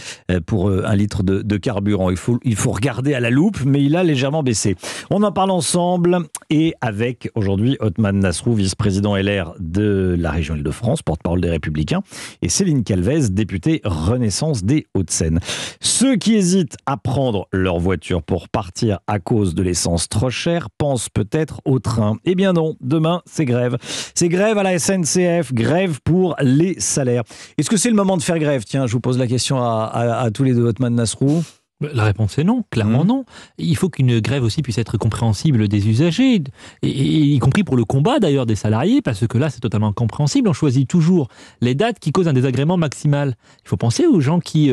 pour 1 litre de carburant. Il faut regarder à la loupe, mais il a légèrement baissé. On en parle ensemble et avec aujourd'hui Othmane Nasrou, vice-président LR de la région Île-de-France, porte-parole des Républicains, et Céline Calvez, députée Renaissance des Hauts-de-Seine. Ceux qui hésitent à prendre leur voiture pour partir à cause de l'essence trop chère pensent peut-être au train. Eh bien non, demain c'est grève. C'est grève à la SNCF, grève pour les salaires. Est-ce que c'est le moment de faire grève ? Tiens, je vous pose la question à tous les deux, Othmane Nasrou. La réponse est non, clairement non. Il faut qu'une grève aussi puisse être compréhensible des usagers, et y compris pour le combat d'ailleurs des salariés, parce que là c'est totalement compréhensible. On choisit toujours les dates qui causent un désagrément maximal. Il faut penser aux gens qui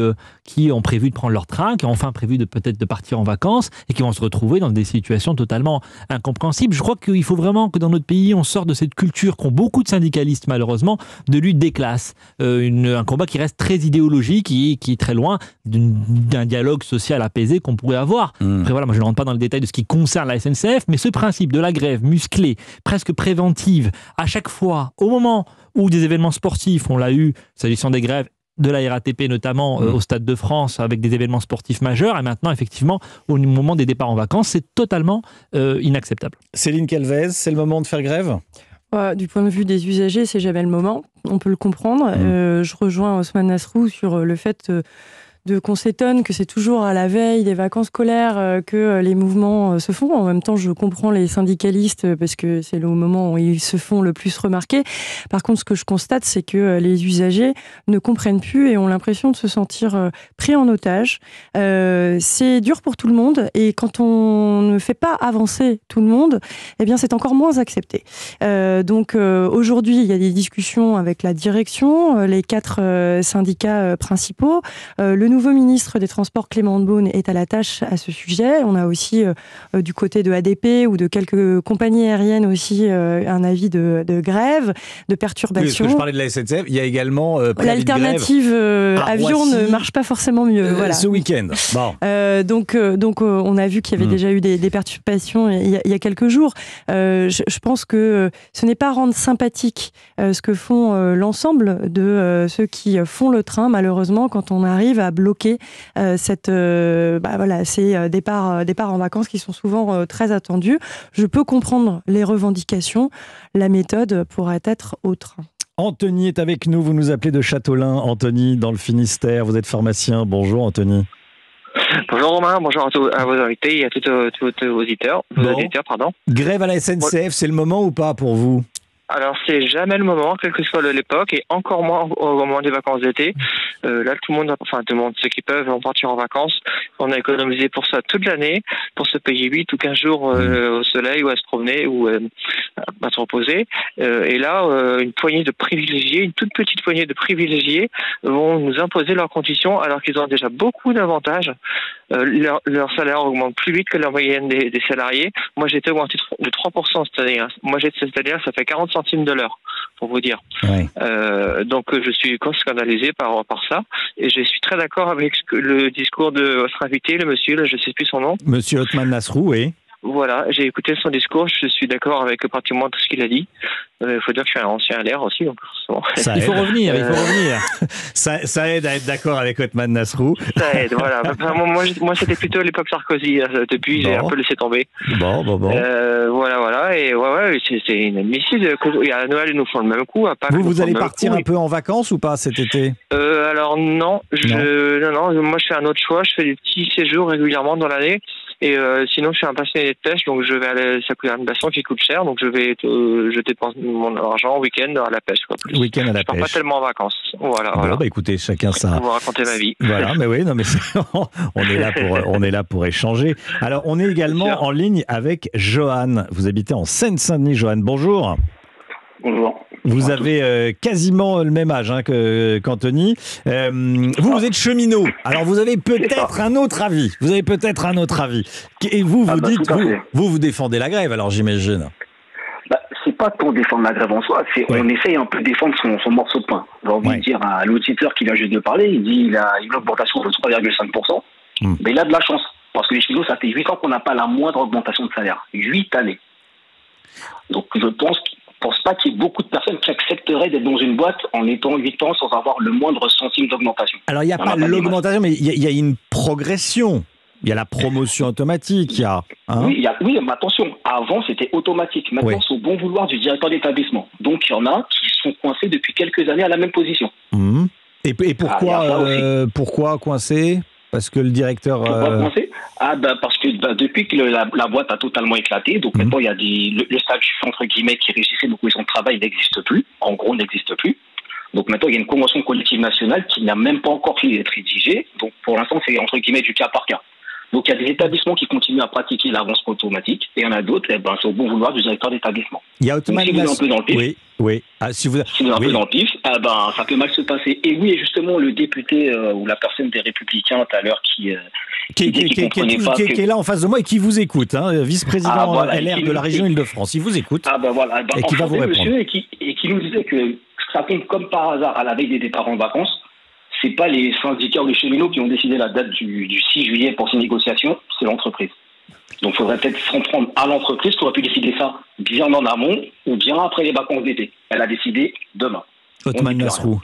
ont prévu de prendre leur train, qui ont enfin prévu peut-être de partir en vacances, et qui vont se retrouver dans des situations totalement incompréhensibles. Je crois qu'il faut vraiment que dans notre pays, on sorte de cette culture qu'ont beaucoup de syndicalistes malheureusement, de lutte des classes. Un combat qui reste très idéologique, qui est très loin d'un dialogue social apaisé qu'on pourrait avoir. Après voilà, moi je ne rentre pas dans le détail de ce qui concerne la SNCF, mais ce principe de la grève musclée, presque préventive, à chaque fois, au moment où des événements sportifs, on l'a eu, s'agissant des grèves de la RATP notamment au Stade de France avec des événements sportifs majeurs, et maintenant effectivement au moment des départs en vacances, c'est totalement inacceptable. Céline Calvez, c'est le moment de faire grève ? Du point de vue des usagers, c'est jamais le moment. On peut le comprendre. Je rejoins Othmane Nasrou sur le fait qu'on s'étonne que c'est toujours à la veille des vacances scolaires que les mouvements se font. En même temps, je comprends les syndicalistes parce que c'est le moment où ils se font le plus remarquer. Par contre, ce que je constate, c'est que les usagers ne comprennent plus et ont l'impression de se sentir pris en otage. C'est dur pour tout le monde et quand on ne fait pas avancer tout le monde, eh bien, c'est encore moins accepté. Donc, aujourd'hui, il y a des discussions avec la direction, les 4 syndicats principaux. Le nouveau ministre des Transports, Clément Beaune, est à la tâche à ce sujet. On a aussi, du côté de ADP ou de quelques compagnies aériennes aussi, un avis de grève, de perturbation. Oui, parce que je parlais de la SNCF, il y a également l'alternative avion ne marche pas forcément mieux. Voilà. Ce week-end. Bon. Donc, on a vu qu'il y avait déjà eu des perturbations il y a quelques jours. Je pense que ce n'est pas rendre sympathique ce que font l'ensemble de ceux qui font le train, malheureusement, quand on arrive à bloquer ces départs en vacances qui sont souvent très attendus. Je peux comprendre les revendications. La méthode pourrait être autre. Anthony est avec nous, vous nous appelez de Châteaulin. Anthony, dans le Finistère, vous êtes pharmacien. Bonjour Anthony. Bonjour Romain, bonjour à vos invités et à tous vos auditeurs. Grève à la SNCF, c'est le moment ou pas pour vous ? Alors, c'est jamais le moment, quelle que soit l'époque, et encore moins au moment des vacances d'été. Là, tout le monde, ceux qui peuvent, vont partir en vacances. On a économisé pour ça toute l'année, pour se payer 8 ou 15 jours au soleil, ou à se promener, ou à se reposer. Et là, une toute petite poignée de privilégiés vont nous imposer leurs conditions, alors qu'ils ont déjà beaucoup d'avantages. Leur salaire augmente plus vite que la moyenne des salariés. Moi, j'ai été augmenté de 3% cette année. Moi, c'est-à-dire, ça fait 40 centimes de l'heure, pour vous dire. Ouais. Donc, je suis scandalisé par ça. Et je suis très d'accord avec le discours de votre invité, le monsieur, là, je ne sais plus son nom. Monsieur Othman Nasrou, oui. Voilà, j'ai écouté son discours, je suis d'accord avec pratiquement tout ce qu'il a dit. Il faut dire que je suis un ancien LR aussi, donc forcément. Il faut revenir. Ça aide à être d'accord avec Othman Nasrou. Ça aide, voilà. Moi, c'était plutôt l'époque Sarkozy. Depuis, j'ai un peu laissé tomber. Bon. Voilà. Et c'est inadmissible. Et à Noël, ils nous font le même coup. À Pâques, vous allez partir un peu en vacances ou pas cet été ? Alors non. Moi, je fais un autre choix. Je fais des petits séjours régulièrement dans l'année. Et sinon, je suis un passionné de pêche, donc je vais aller. Ça coûte une passion qui coûte cher, donc je dépense mon argent au week-end à la pêche. Week-end à la pêche. Je pars pas tellement en vacances. Voilà. Bah écoutez, chacun ça. Je vais vous raconter ma vie. Voilà, mais oui, on est là pour échanger. Alors, on est également en ligne avec Johan. Vous habitez en Seine-Saint-Denis, Johan. Bonjour. Bonjour. Vous avez quasiment le même âge qu'Anthony. Vous êtes cheminot. Alors vous avez peut-être un autre avis. Et vous dites, vous défendez la grève. Alors j'imagine. C'est pas pour défendre la grève en soi. On essaye un peu de défendre son morceau de pain. J'ai envie de dire à l'auditeur qui vient juste de parler, il dit il a une augmentation de 3,5%. Mais il a de la chance parce que les cheminots, ça fait 8 ans qu'on n'a pas la moindre augmentation de salaire. 8 années. Donc je pense pas qu'il y ait beaucoup de personnes qui accepteraient d'être dans une boîte en étant 8 ans sans avoir le moindre centime d'augmentation. Alors, il n'y a pas l'augmentation, mais il y a une progression. Il y a la promotion automatique, Oui, mais attention, avant, c'était automatique. Maintenant, c'est au bon vouloir du directeur d'établissement. Donc, il y en a qui sont coincés depuis quelques années à la même position. Et pourquoi coincés ? Parce que le directeur... Parce que depuis que la boîte a totalement éclaté, donc maintenant il y a le statut entre guillemets qui régissait nos conditions de travail n'existe plus, en gros n'existe plus. Donc maintenant il y a une convention collective nationale qui n'a même pas encore fini d'être rédigée, donc pour l'instant c'est entre guillemets du cas par cas. Donc il y a des établissements qui continuent à pratiquer l'avancement automatique et il y en a d'autres, c'est au bon vouloir du directeur d'établissement. Il y a Othman Nasrou. Si vous êtes un peu dans le pif, si vous êtes un peu dans le pif, ça peut mal se passer. Et oui, et justement le député ou la personne des Républicains tout à l'heure qui est là en face de moi et qui vous écoute, vice-président LR de la région Île-de-France. Il vous écoute et qui va vous répondre. Monsieur, et qui nous disait que ça tombe comme par hasard à la veille des départs en vacances. C'est pas les syndicats ou les cheminots qui ont décidé la date du 6 juillet pour ces négociations, c'est l'entreprise. Donc il faudrait peut-être s'en prendre à l'entreprise qui aurait pu décider ça bien en amont ou bien après les vacances d'été. Elle a décidé demain. Othman Nasrou.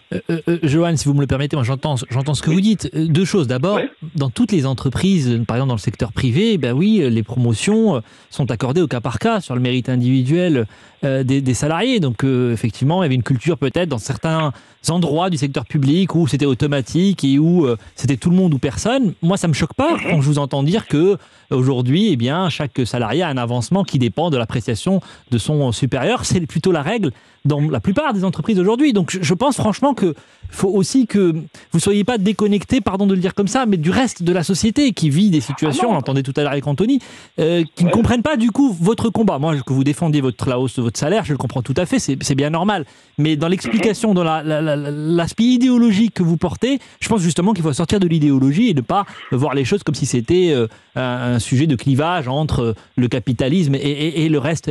Johan, si vous me le permettez, moi j'entends ce que vous dites. Deux choses. D'abord, dans toutes les entreprises, par exemple dans le secteur privé, ben oui, les promotions sont accordées au cas par cas sur le mérite individuel des salariés. Donc effectivement, il y avait une culture peut-être dans certains endroits du secteur public où c'était automatique et où c'était tout le monde ou personne. Moi, ça me choque pas quand je vous entends dire que aujourd'hui, eh bien, chaque salarié a un avancement qui dépend de l'appréciation de son supérieur. C'est plutôt la règle dans la plupart des entreprises aujourd'hui. Donc je pense franchement qu'il faut aussi que vous ne soyez pas déconnectés, pardon de le dire comme ça, mais du reste de la société qui vit des situations, on l'entendait tout à l'heure avec Anthony, qui ne comprennent pas du coup votre combat. Moi, que vous défendiez la hausse de votre salaire, je le comprends tout à fait, c'est bien normal. Mais dans l'explication, dans l'aspect idéologique que vous portez, je pense justement qu'il faut sortir de l'idéologie et ne pas voir les choses comme si c'était un sujet de clivage entre le capitalisme et le reste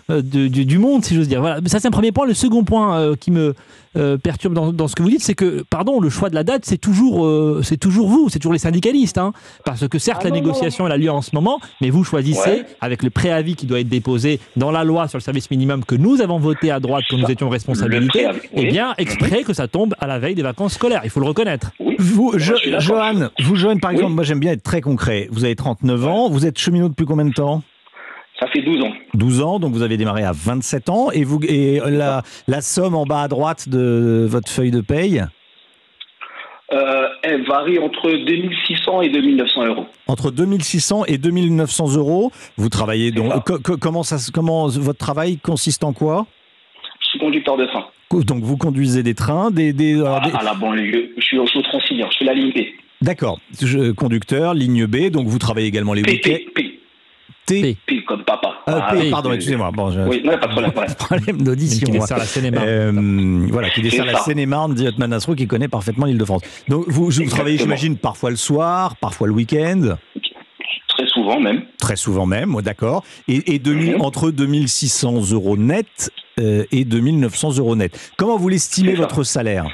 du monde, si j'ose dire. Voilà. Ça, c'est un premier point. Le second point qui me perturbe dans ce que vous dites, c'est que, pardon, le choix de la date, c'est toujours vous, c'est toujours les syndicalistes. Hein, parce que certes, la négociation elle a lieu en ce moment, mais vous choisissez, avec le préavis qui doit être déposé dans la loi sur le service minimum que nous avons voté à droite quand nous étions en responsabilité, eh bien, exprès que ça tombe à la veille des vacances scolaires. Il faut le reconnaître. Vous, Johan, par exemple, moi j'aime bien être très concret. Vous avez 39 ans, vous êtes cheminot depuis combien de temps ? Ça fait 12 ans. 12 ans, donc vous avez démarré à 27 ans. Et la somme en bas à droite de votre feuille de paye ? Elle varie entre 2600 et 2900 euros. Entre 2600 et 2900 euros. Vous travaillez donc. Comment votre travail consiste en quoi ? Je suis conducteur de train. Donc vous conduisez des trains, à la banlieue. Je suis au Transilien, je suis la ligne B. D'accord. Conducteur, ligne B. Donc vous travaillez également les week-ends. P comme papa. Pardon, excusez-moi. Bon, oui, non, pas de problème. Problème d'audition. Qui dessert la Seine-et-Marne. Voilà, qui dessert la Seine-et-Marne, dit Othman Nasrou, qui connaît parfaitement l'Île-de-France. Donc vous travaillez, j'imagine, parfois le soir, parfois le week-end. Très souvent même. Très souvent même, d'accord. Et entre 2600 euros net et 2900 euros net. Comment vous l'estimez votre salaire ?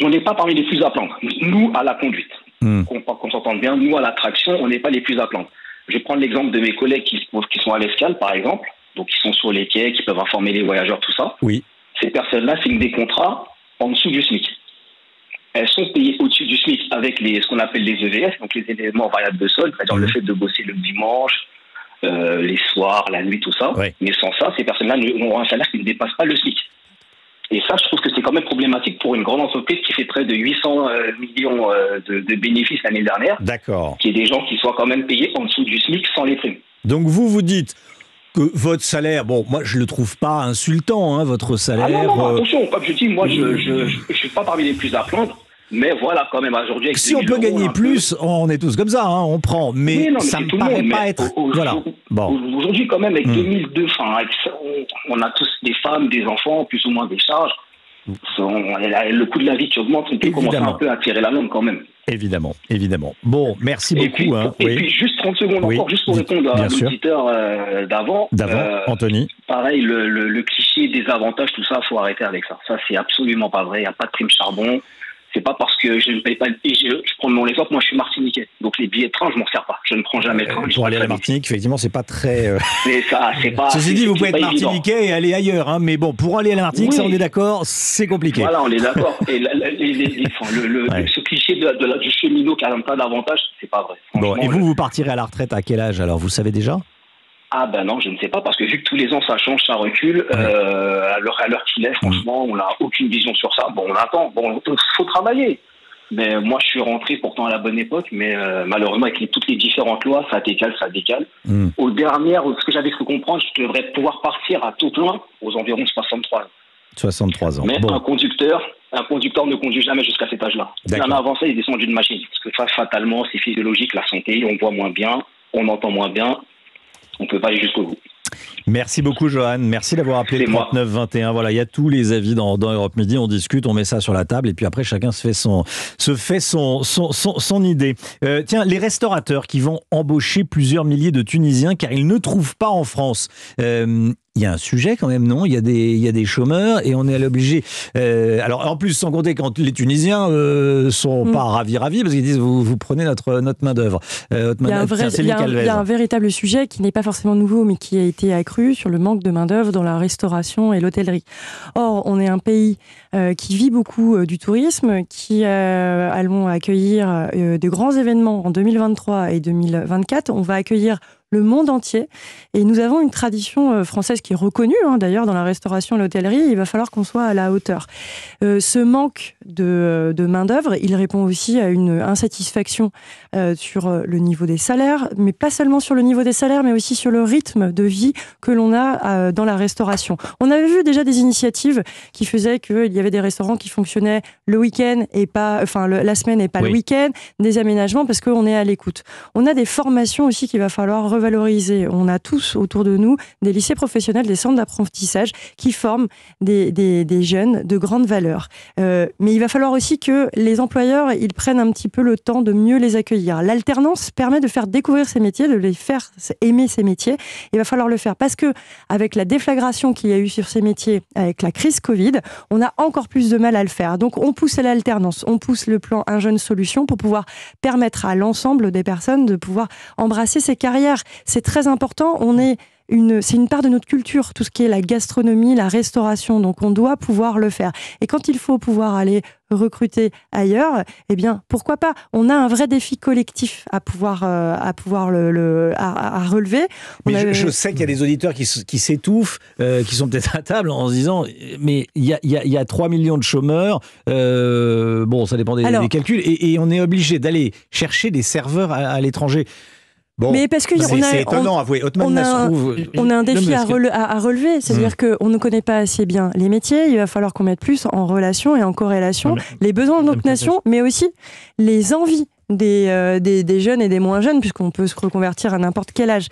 On n'est pas parmi les plus à plaindre. Nous, à la conduite. Qu'on s'entende bien, nous à la traction, on n'est pas les plus à plaindre. Je vais prendre l'exemple de mes collègues qui sont à l'escale, par exemple, donc qui sont sur les quais, qui peuvent informer les voyageurs, tout ça. Oui. Ces personnes-là signent des contrats en dessous du SMIC. Elles sont payées au-dessus du SMIC avec ce qu'on appelle les EVS, donc les éléments variables de solde, c'est-à-dire le fait de bosser le dimanche, les soirs, la nuit, tout ça. Oui. Mais sans ça, ces personnes-là ont un salaire qui ne dépasse pas le SMIC. Et ça, je trouve que c'est quand même problématique pour une grande entreprise qui fait près de 800 millions de bénéfices l'année dernière. D'accord. Qu'il y ait des gens qui soient quand même payés en dessous du SMIC sans les primes. Donc vous dites que votre salaire, bon, moi je le trouve pas insultant, hein, votre salaire. Ah non, attention, comme je dis, moi je suis pas parmi les plus à plaindre. Mais voilà, quand même, aujourd'hui... Si on peut gagner plus, on est tous comme ça, hein, on prend. Mais ça ne me paraît pas être... Voilà. Aujourd'hui, quand même, avec 2002, on a tous des femmes, des enfants, plus ou moins des charges. Le coût de la vie qui augmente, on peut commencer un peu à tirer la langue quand même. Évidemment. Bon, merci beaucoup. Et puis, juste 30 secondes encore, juste pour répondre à l'auditeur d'avant. Anthony. Pareil, le cliché des avantages, tout ça, il faut arrêter avec ça. Ça, c'est absolument pas vrai. Il n'y a pas de prime charbon. C'est pas parce que je ne paye pas. Et je prends mon exemple, moi je suis martiniquais. Donc les billets de train, je m'en sers pas. Je ne prends jamais le train. Pour aller à la Martinique, effectivement, c'est pas très. C'est ça, c'est pas. Ceci dit, vous pouvez être martiniquais et aller ailleurs, hein, mais bon, pour aller à la Martinique, ça on est d'accord, c'est compliqué. Voilà, on est d'accord. Et ce cliché du cheminot qui a pas d'avantage, c'est pas vrai. Bon, et vous partirez à la retraite à quel âge alors? Vous savez déjà? Ah ben non, je ne sais pas, parce que vu que tous les ans ça change, ça recule, à l'heure qu'il est, franchement, on n'a aucune vision sur ça. Bon, on attend, il faut travailler. Mais moi, je suis rentré pourtant à la bonne époque, mais malheureusement, avec toutes les différentes lois, ça décale. Aux dernières, ce que j'avais cru comprendre, je devrais pouvoir partir à taux plein aux environs 63 ans. 63 ans. Mais un conducteur ne conduit jamais jusqu'à cet âge-là. Si en avancé, il descend d'une machine. Parce que fatalement, c'est physiologique, la santé, on voit moins bien, on entend moins bien. On ne peut pas aller jusqu'au bout. Merci beaucoup, Johan. Merci d'avoir appelé le 3921. Voilà, il y a tous les avis dans Europe Midi. On discute, on met ça sur la table et puis après, chacun se fait son idée. Tiens, les restaurateurs qui vont embaucher plusieurs milliers de Tunisiens car ils ne trouvent pas en France. il y a un sujet quand même, non ? Il y a des chômeurs et on est obligé. Alors en plus, sans compter quand les Tunisiens sont pas ravis parce qu'ils disent vous prenez notre main d'œuvre. Il y a un véritable sujet qui n'est pas forcément nouveau, mais qui a été accru sur le manque de main d'œuvre dans la restauration et l'hôtellerie. Or, on est un pays qui vit beaucoup du tourisme, qui allons accueillir de grands événements en 2023 et 2024. On va accueillir le monde entier. Et nous avons une tradition française qui est reconnue, d'ailleurs, dans la restauration et l'hôtellerie. Il va falloir qu'on soit à la hauteur. Ce manque de main-d'œuvre, il répond aussi à une insatisfaction sur le niveau des salaires, mais pas seulement sur le niveau des salaires, mais aussi sur le rythme de vie que l'on a dans la restauration. On avait vu déjà des initiatives qui faisaient qu'il y avait des restaurants qui fonctionnaient le week-end et pas, la semaine et pas le week-end, des aménagements parce qu'on est à l'écoute. On a des formations aussi qu'il va falloir revaloriser. On a tous autour de nous des lycées professionnels, des centres d'apprentissage qui forment des jeunes de grande valeur. Mais il va falloir aussi que les employeurs ils prennent un petit peu le temps de mieux les accueillir. L'alternance permet de faire découvrir ces métiers, de les faire aimer ces métiers. Il va falloir le faire parce que avec la déflagration qu'il y a eu sur ces métiers, avec la crise Covid, on a encore plus de mal à le faire. Donc on pousse à l'alternance, on pousse le plan Un Jeune Solution pour pouvoir permettre à l'ensemble des personnes de pouvoir embrasser ces carrières. C'est très important, c'est une part de notre culture, tout ce qui est la gastronomie, la restauration, donc on doit pouvoir le faire. Et quand il faut pouvoir aller recruter ailleurs, eh bien, pourquoi pas ? On a un vrai défi collectif à pouvoir relever. Je sais qu'il y a des auditeurs qui s'étouffent, qui sont peut-être à table en se disant, mais il y a 3 millions de chômeurs, ça dépend des calculs, et on est obligé d'aller chercher des serveurs à l'étranger. Bon, mais parce que c'est étonnant, avouez. On a un défi à relever, c'est-à-dire qu'on ne connaît pas assez bien les métiers, il va falloir qu'on mette plus en relation et en corrélation les besoins de notre nation, mais aussi les envies des jeunes et des moins jeunes, puisqu'on peut se reconvertir à n'importe quel âge.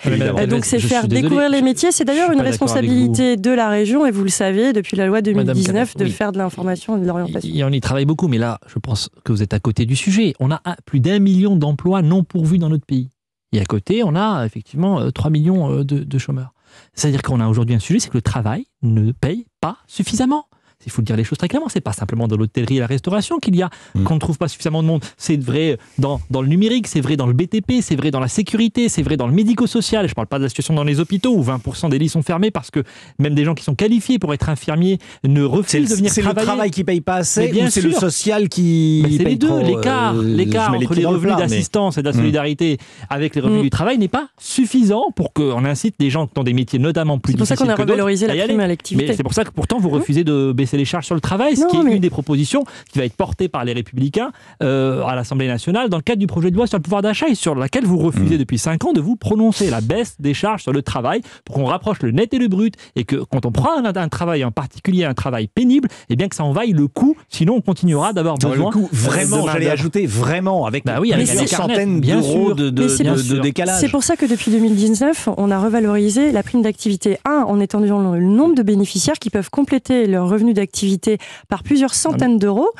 Donc c'est faire découvrir les métiers, c'est d'ailleurs une responsabilité de la région, et vous le savez, depuis la loi 2019, de faire de l'information et de l'orientation. Et on y travaille beaucoup, mais là, je pense que vous êtes à côté du sujet. On a plus d'1 million d'emplois non pourvus dans notre pays. Et à côté, on a effectivement 3 millions de chômeurs. C'est-à-dire qu'on a aujourd'hui un sujet, c'est que le travail ne paye pas suffisamment. Il faut dire les choses très clairement, c'est pas simplement dans l'hôtellerie et la restauration qu'on ne trouve pas suffisamment de monde. C'est vrai dans le numérique, c'est vrai dans le BTP, c'est vrai dans la sécurité, c'est vrai dans le médico-social. Je ne parle pas de la situation dans les hôpitaux où 20% des lits sont fermés parce que même des gens qui sont qualifiés pour être infirmiers ne refusent de venir travailler. C'est le travail qui paye pas assez ou c'est le social qui paye trop ? C'est les deux. L'écart entre les revenus d'assistance et de la solidarité avec les revenus du travail n'est pas suffisant pour qu'on incite des gens dans des métiers notamment plus difficiles que d'autres. C'est pour ça qu'on a revalorisé la prime à l'activité. Mais c'est pour ça que pourtant vous refusez de baisser les charges sur le travail, ce qui est une des propositions qui va être portée par les Républicains à l'Assemblée nationale dans le cadre du projet de loi sur le pouvoir d'achat et sur laquelle vous refusez depuis 5 ans de vous prononcer. La baisse des charges sur le travail pour qu'on rapproche le net et le brut et que quand on prend un travail en particulier, un travail pénible, et bien que ça en vaille le coût, sinon on continuera d'avoir besoin. Le coût, vraiment, j'allais ajouter vraiment avec des centaines d'euros de décalage. C'est pour ça que depuis 2019, on a revalorisé la prime d'activité. En étendant le nombre de bénéficiaires qui peuvent compléter leur revenu d'activité par plusieurs centaines d'euros,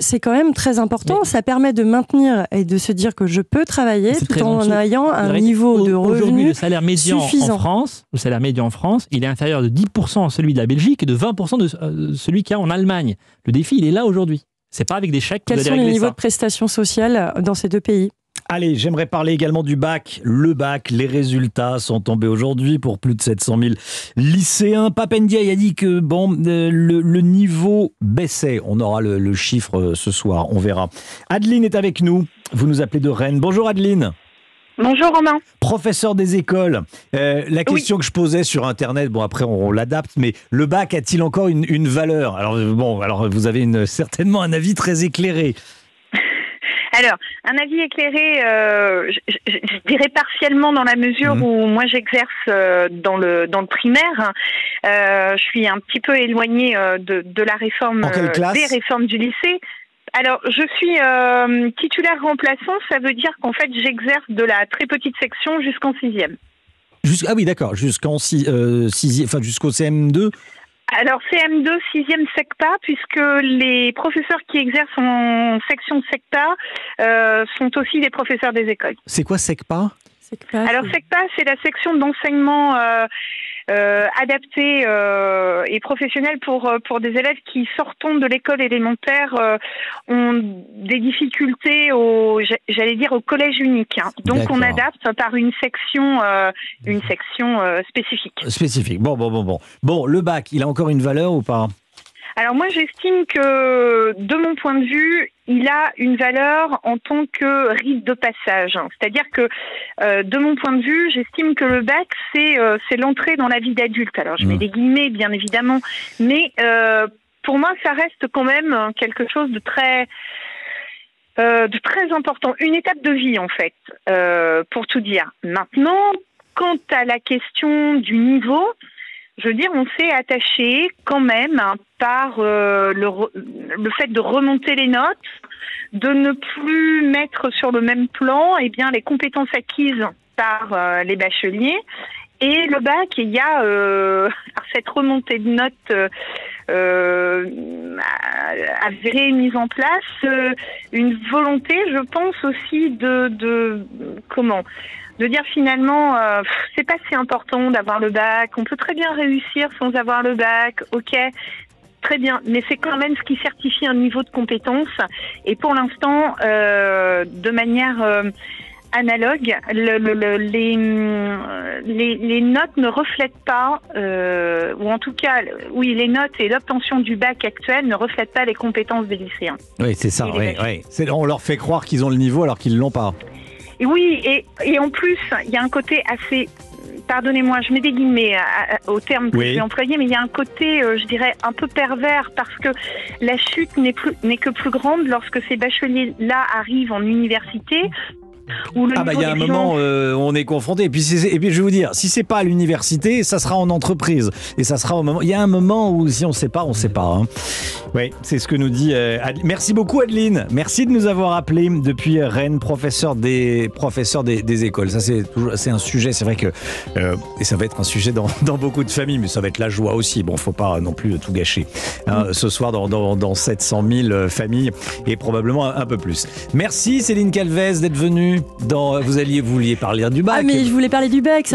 c'est quand même très important. Ça permet de maintenir et de se dire que je peux travailler tout en ayant un niveau de revenu aujourd'hui, le salaire médian suffisant. Le salaire médian en France, il est inférieur de 10% à celui de la Belgique et de 20% de celui qu'il y a en Allemagne. Le défi, il est là aujourd'hui. C'est pas avec des chèques que vous allez régler ça. Quels sont les niveaux de prestations sociales dans ces deux pays ? Allez, j'aimerais parler également du bac. Le bac, les résultats sont tombés aujourd'hui pour plus de 700 000 lycéens. Pape Ndiaye a dit que le niveau baissait. On aura le chiffre ce soir, on verra. Adeline est avec nous. Vous nous appelez de Rennes. Bonjour Adeline. Bonjour Romain. Professeur des écoles. La question que je posais sur Internet, après on l'adapte, mais le bac a-t-il encore une valeur ? Alors vous avez certainement un avis très éclairé. Alors, un avis éclairé, je dirais partiellement dans la mesure où moi j'exerce dans le primaire. Je suis un petit peu éloignée de la réforme, des réformes du lycée. Alors, je suis titulaire remplaçant, ça veut dire qu'en fait j'exerce de la très petite section jusqu'en 6e. Ah oui, d'accord, jusqu'au CM2. Alors, CM2, 6e SECPA, puisque les professeurs qui exercent en section SECPA sont aussi des professeurs des écoles. C'est quoi SECPA ? Alors, SECPA, c'est la section d'enseignement adapté et professionnel pour des élèves qui, sortant de l'école élémentaire, ont des difficultés au collège unique. Hein. Donc D'accord. on adapte par une section spécifique. Spécifique. Bon, le bac, il a encore une valeur ou pas ? Alors moi, j'estime que, de mon point de vue, il a une valeur en tant que rite de passage. C'est-à-dire que, de mon point de vue, j'estime que le bac, c'est l'entrée dans la vie d'adulte. Alors, je mets des guillemets, bien évidemment, mais pour moi, ça reste quand même quelque chose de très important. Une étape de vie, en fait, pour tout dire. Maintenant, quant à la question du niveau, je veux dire, on s'est attaché quand même par le fait de remonter les notes, de ne plus mettre sur le même plan les compétences acquises par les bacheliers. Et le bac, il y a cette remontée de notes avérée, mise en place, une volonté, je pense aussi, de dire finalement, c'est pas si important d'avoir le bac, on peut très bien réussir sans avoir le bac, ok, très bien, mais c'est quand même ce qui certifie un niveau de compétence. Et pour l'instant, de manière analogue, les notes ne reflètent pas, ou en tout cas, oui, les notes et l'obtention du bac actuel ne reflètent pas les compétences des lycéens. Oui, c'est ça, oui. On leur fait croire qu'ils ont le niveau alors qu'ils ne l'ont pas. Et oui, et en plus, il y a un côté assez... Pardonnez-moi, je mets des guillemets au terme que je vais employer, mais il y a un côté, je dirais, un peu pervers, parce que la chute n'est que plus grande lorsque ces bacheliers-là arrivent en université. Il y a un moment où on est confronté. Et puis je vais vous dire, si c'est pas à l'université, ça sera en entreprise. Et ça sera au moment. Il y a un moment où si on sait pas, on sait pas. Hein. Oui, c'est ce que nous dit Adeline. Merci beaucoup, Adeline. Merci de nous avoir appelés depuis Rennes, professeur des écoles. Ça, c'est un sujet. C'est vrai que et ça va être un sujet dans beaucoup de familles, mais ça va être la joie aussi. Bon, faut pas non plus tout gâcher. Hein, ce soir, dans 700 000 familles et probablement un peu plus. Merci, Céline Calvez, d'être venue. Vous vouliez parler du bac. Ah, mais je voulais parler du bac.